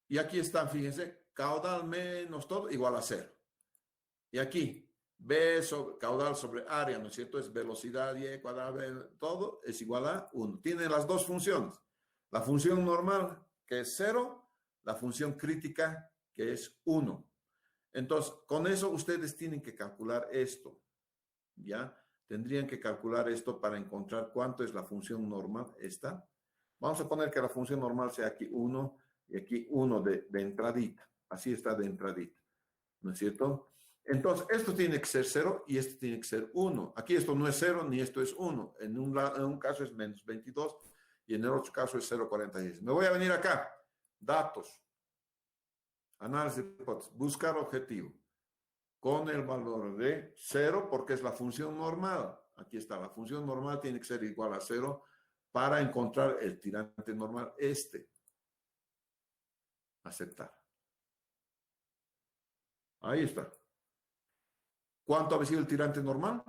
Y aquí están, fíjense, caudal menos todo igual a 0. Y aquí, caudal sobre área, ¿no es cierto? Es velocidad y cuadrado, todo es igual a 1. Tiene las dos funciones. La función normal, que es 0, la función crítica, que es 1. Entonces, con eso ustedes tienen que calcular esto, ¿ya? Tendrían que calcular esto para encontrar cuánto es la función normal, esta. Vamos a poner que la función normal sea aquí 1 y aquí 1 de entradita. Así está de entradita, ¿no es cierto? Entonces, esto tiene que ser 0 y esto tiene que ser 1. Aquí esto no es 0 ni esto es 1. En un caso es menos 22 y en el otro caso es 0,46. Me voy a venir acá. Datos. Análisis de hipótesis. Buscar objetivo. Con el valor de 0 porque es la función normal. Aquí está. La función normal tiene que ser igual a 0 para encontrar el tirante normal. Aceptar. Ahí está. ¿Cuánto ha sido el tirante normal?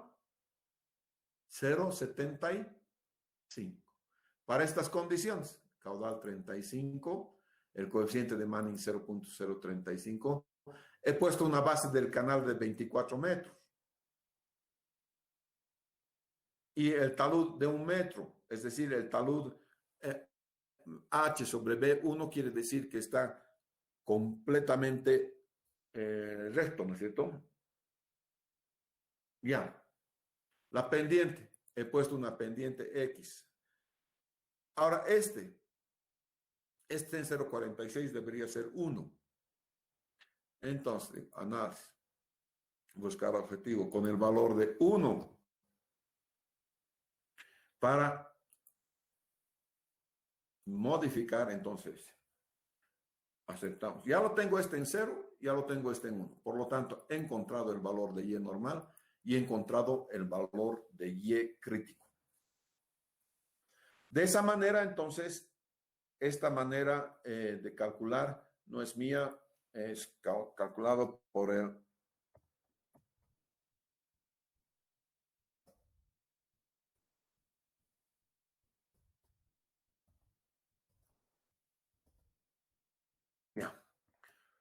0,75. Para estas condiciones, caudal 35, el coeficiente de Manning 0.035, he puesto una base del canal de 24 metros. Y el talud de 1 metro, es decir, el talud H sobre B1 quiere decir que está completamente recto, ¿no es cierto? Ya. La pendiente, he puesto una pendiente X. Ahora este en 0,46 debería ser 1. Entonces, análisis, buscar objetivo con el valor de 1 para modificar, entonces, aceptamos. Ya lo tengo en 0, ya lo tengo en 1. Por lo tanto, he encontrado el valor de Y normal y he encontrado el valor de Y crítico. De esa manera, entonces, esta manera de calcular no es mía, es calculado por el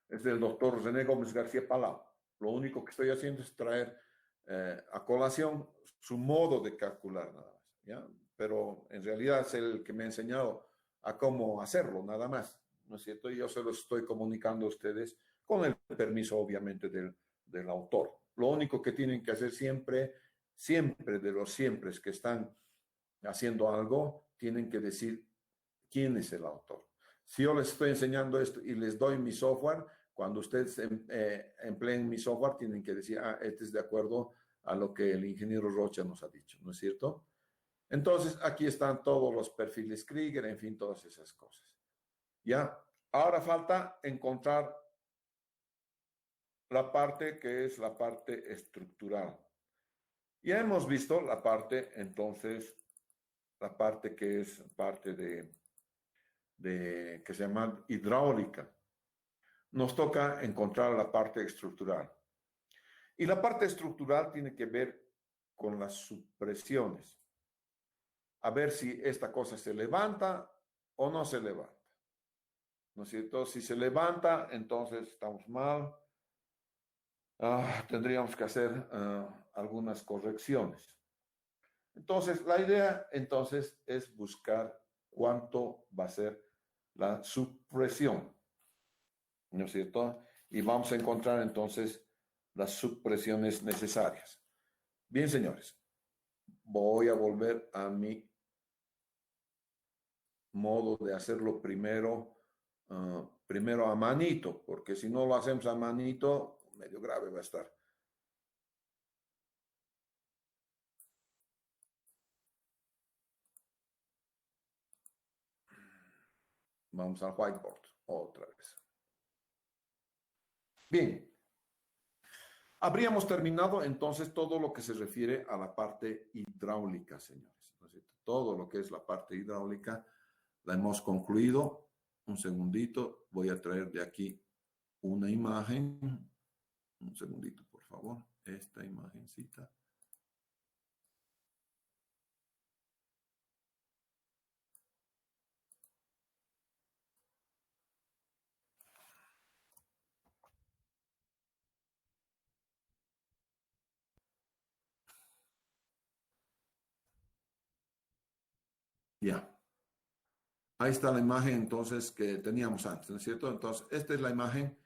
es del doctor René Gómez García Palau. Lo único que estoy haciendo es traer a colación su modo de calcular nada más, ¿ya? Pero en realidad es el que me ha enseñado a cómo hacerlo, nada más, ¿no es cierto? Y yo se lo estoy comunicando a ustedes con el permiso, obviamente, del autor. Lo único que tienen que hacer siempre de los siempre que están haciendo algo, tienen que decir quién es el autor. Si yo les estoy enseñando esto y les doy mi software, cuando ustedes empleen mi software, tienen que decir, este es de acuerdo a lo que el ingeniero Rocha nos ha dicho, ¿no es cierto? Entonces, aquí están todos los perfiles Krieger, en fin, todas esas cosas. ¿Ya? Ahora falta encontrar la parte que es la parte estructural. Ya hemos visto la parte, entonces, la parte que es parte que se llama hidráulica. Nos toca encontrar la parte estructural. Y la parte estructural tiene que ver con las subpresiones. A ver si esta cosa se levanta o no se levanta. ¿No es cierto? Si se levanta, entonces estamos mal. Tendríamos que hacer algunas correcciones. Entonces, la idea entonces es buscar cuánto va a ser la subpresión, ¿no es cierto? Y vamos a encontrar entonces las subpresiones necesarias. Bien, señores, voy a volver a mi modo de hacerlo primero a manito, porque si no lo hacemos a manito, medio grave va a estar. Vamos al whiteboard otra vez. Bien. Habríamos terminado entonces todo lo que se refiere a la parte hidráulica, señores. ¿No es cierto? Todo lo que es la parte hidráulica la hemos concluido. Un segundito, voy a traer de aquí una imagen. Un segundito, por favor. Esta imagencita. Ya. Ahí está la imagen entonces que teníamos antes, ¿no es cierto? Entonces, esta es la imagen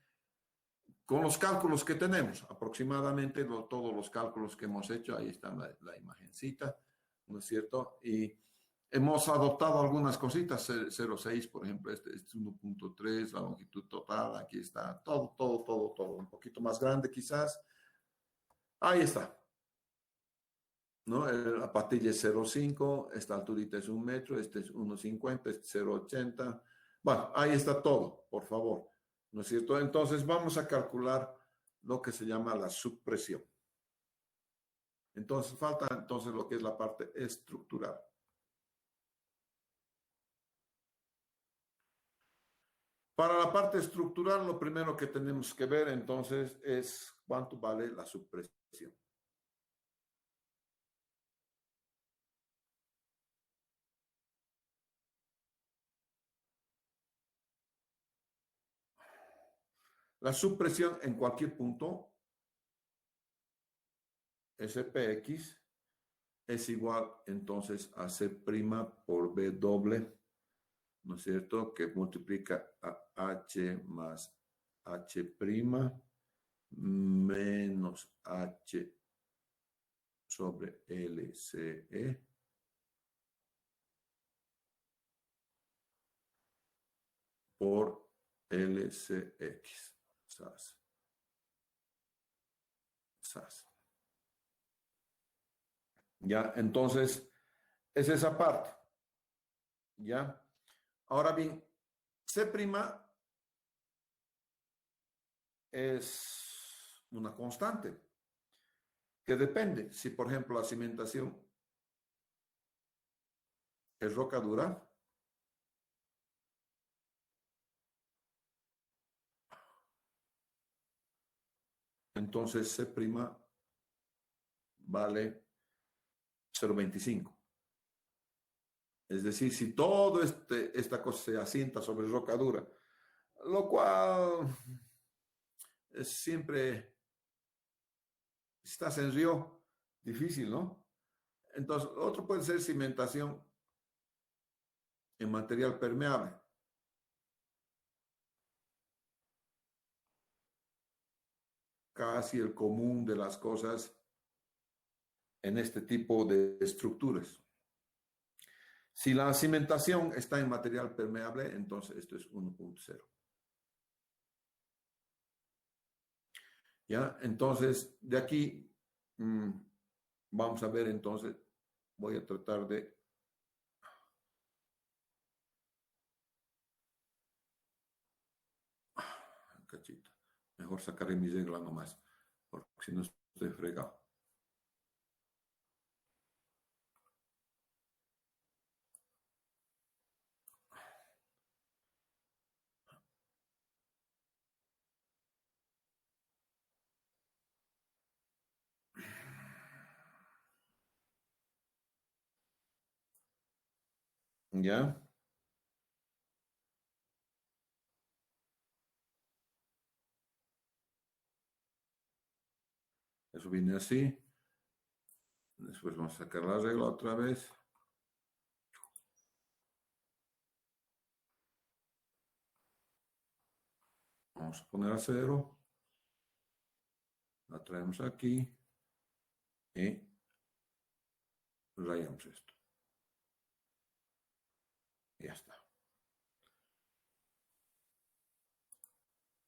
con los cálculos que tenemos, aproximadamente todos los cálculos que hemos hecho, ahí está la imagencita, ¿no es cierto? Y hemos adoptado algunas cositas, 0,6, por ejemplo, este es 1,3, la longitud total, aquí está, todo, un poquito más grande quizás. Ahí está, ¿no? La patilla es 0,5, esta alturita es 1 metro, este es 1,50, este es 0,80. Bueno, ahí está todo, por favor, ¿no es cierto? Entonces vamos a calcular lo que se llama la subpresión. Entonces falta entonces lo que es la parte estructural. Para la parte estructural, lo primero que tenemos que ver entonces es cuánto vale la subpresión. La subpresión en cualquier punto, SPX, es igual entonces a C' por B doble, ¿no es cierto? Que multiplica a H más H' menos H sobre LCE por LCX. SAS. Ya, entonces, es esa parte. Ya. Ahora bien, C' es una constante que depende. Si, por ejemplo, la cimentación es roca dura, entonces C' vale 0,25. Es decir, si todo esta cosa se asienta sobre roca dura, lo cual es siempre, si estás en río, difícil, ¿no? Entonces, otro puede ser cimentación en material permeable. Casi el común de las cosas en este tipo de estructuras. Si la cimentación está en material permeable, entonces esto es 1,0. ¿Ya? Entonces, de aquí vamos a ver entonces, voy a tratar de... Cachito. Mejor sacaré mi regla nomás, porque si no estoy fregado. ¿Ya? Eso viene así. Después vamos a sacar la regla otra vez. Vamos a poner a 0. La traemos aquí. Y rayamos esto. Y ya está.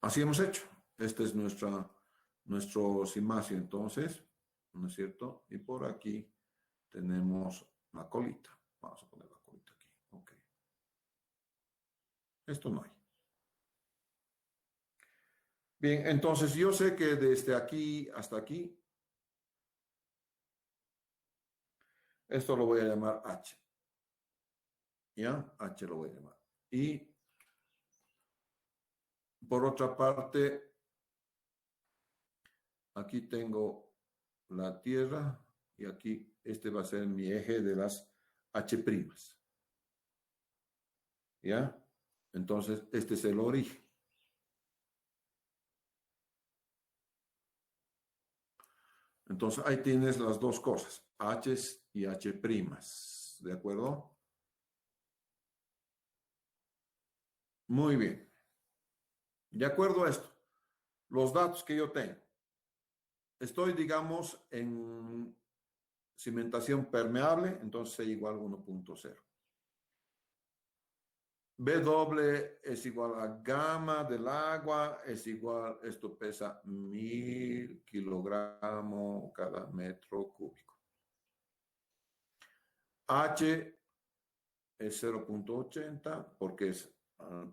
Así hemos hecho. Este es nuestro cimacio entonces, ¿no es cierto? Y por aquí tenemos la colita. Vamos a poner la colita aquí. Ok. Esto no hay. Bien, entonces yo sé que desde aquí hasta aquí, esto lo voy a llamar H. ¿Ya? H lo voy a llamar. Y por otra parte, aquí tengo la Tierra y aquí este va a ser mi eje de las H'. ¿Ya? Entonces, este es el origen. Entonces, ahí tienes las dos cosas, H y H'. ¿De acuerdo? Muy bien. De acuerdo a esto, los datos que yo tengo. Estoy, digamos, en cimentación permeable, entonces C igual a 1.0. W es igual a gamma del agua, es igual, esto pesa 1000 kilogramos cada metro cúbico. H es 0.80 porque es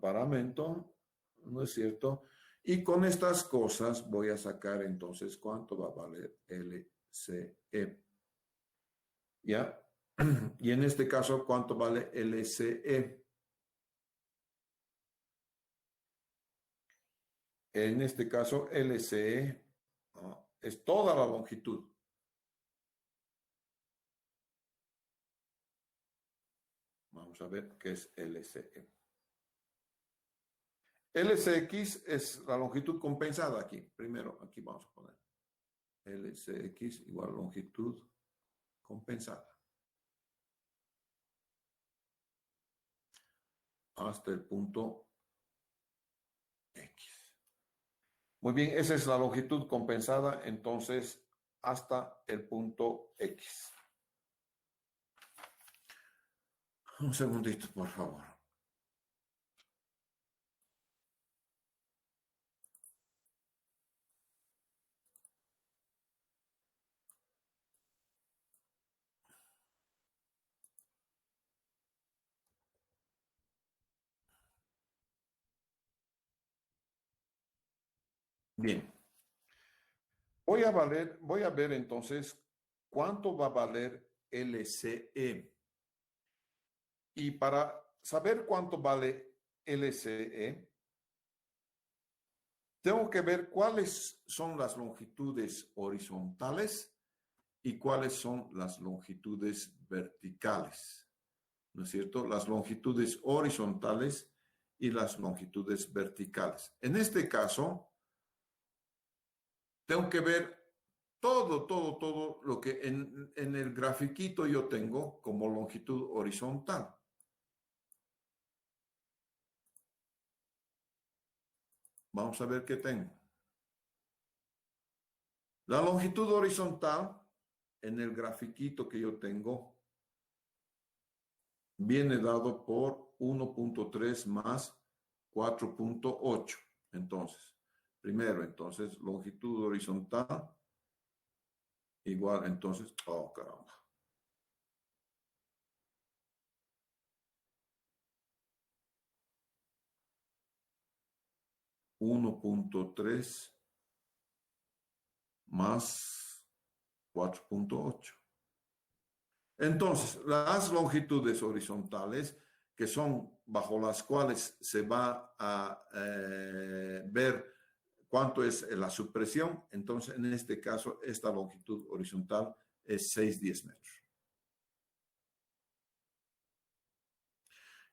paramento, ¿no es cierto? Y con estas cosas voy a sacar entonces cuánto va a valer LCE. ¿Ya? Y en este caso, ¿cuánto vale LCE? En este caso, LCE es toda la longitud. Vamos a ver qué es LCE. LCX es la longitud compensada aquí. Primero, aquí vamos a poner LCX igual longitud compensada. Hasta el punto X. Muy bien, esa es la longitud compensada, entonces, hasta el punto X. Un segundito, por favor. Bien. Voy a ver entonces cuánto va a valer LCE. Y para saber cuánto vale LCE, tengo que ver cuáles son las longitudes horizontales y cuáles son las longitudes verticales. ¿No es cierto? Las longitudes horizontales y las longitudes verticales. En este caso, tengo que ver todo lo que en el grafiquito yo tengo como longitud horizontal. Vamos a ver qué tengo. La longitud horizontal en el grafiquito que yo tengo viene dado por 1.3 más 4.8. Entonces, primero, entonces, longitud horizontal igual, entonces, oh caramba. $1.3 más 4.8. Entonces, las longitudes horizontales, que son bajo las cuales se va a ver cuánto es la supresión, entonces en este caso esta longitud horizontal es 610 metros.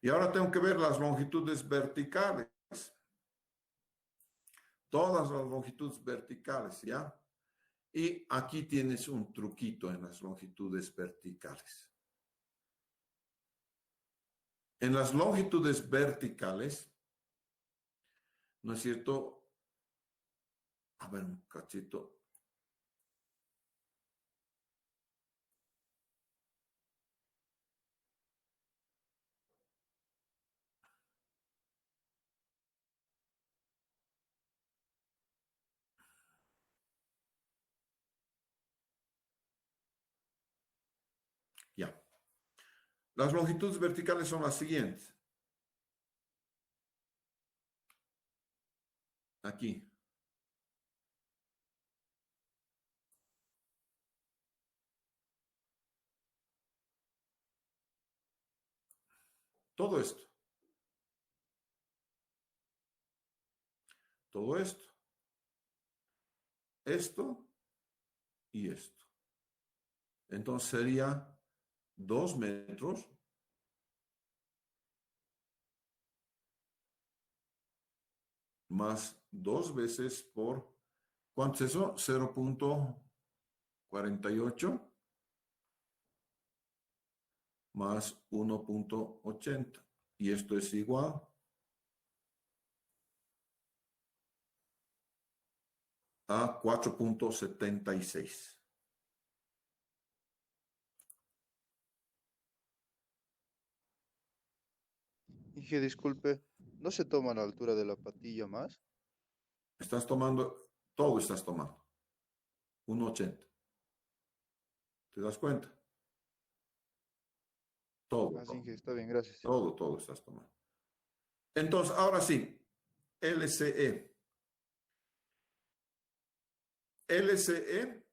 Y ahora tengo que ver las longitudes verticales. Todas las longitudes verticales, ¿ya? Y aquí tienes un truquito en las longitudes verticales. En las longitudes verticales, ¿no es cierto? A ver, un cachito. Ya. Las longitudes verticales son las siguientes. Aquí. Todo esto. Todo esto. Esto y esto. Entonces sería 2 metros más 2 veces por, ¿cuánto es eso? 0.48 más 1.80. Y esto es igual a 4.76.
Inge, disculpe, ¿no se toma la altura de la patilla más?
Estás tomando, todo estás tomando. 1.80. ¿Te das cuenta? Todo,
Ah, sí,
todo,
Inge, está bien, gracias.
todo estás tomando. Entonces, ahora sí, LCE. LCE,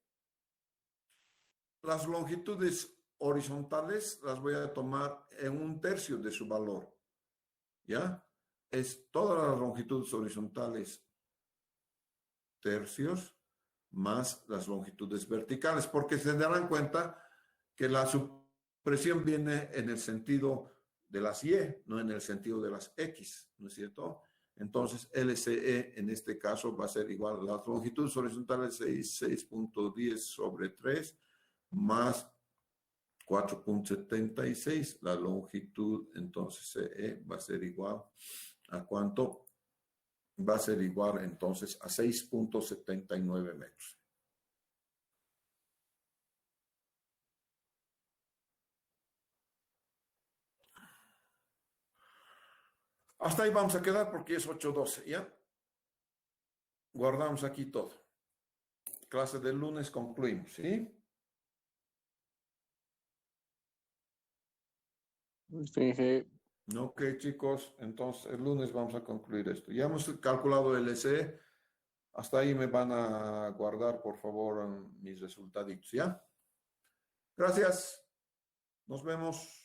las longitudes horizontales las voy a tomar en 1/3 de su valor. ¿Ya? Es todas las longitudes horizontales tercios más las longitudes verticales, porque se darán cuenta que la supresión viene en el sentido de las Y, no en el sentido de las X, ¿no es cierto? Entonces, LCE en este caso va a ser igual a las longitudes horizontales 6.10 sobre 3 más 4.76. La longitud, entonces, CE va a ser igual a ¿cuánto? Va a ser igual entonces a 6.79 metros. Hasta ahí vamos a quedar porque es 8:12, ¿ya? Guardamos aquí todo. Clase del lunes concluimos, ¿sí?
Sí, Inge.
Ok, chicos, entonces el lunes vamos a concluir esto. Ya hemos calculado el LCE. Hasta ahí me van a guardar, por favor, mis resultados, ¿ya? Gracias. Nos vemos.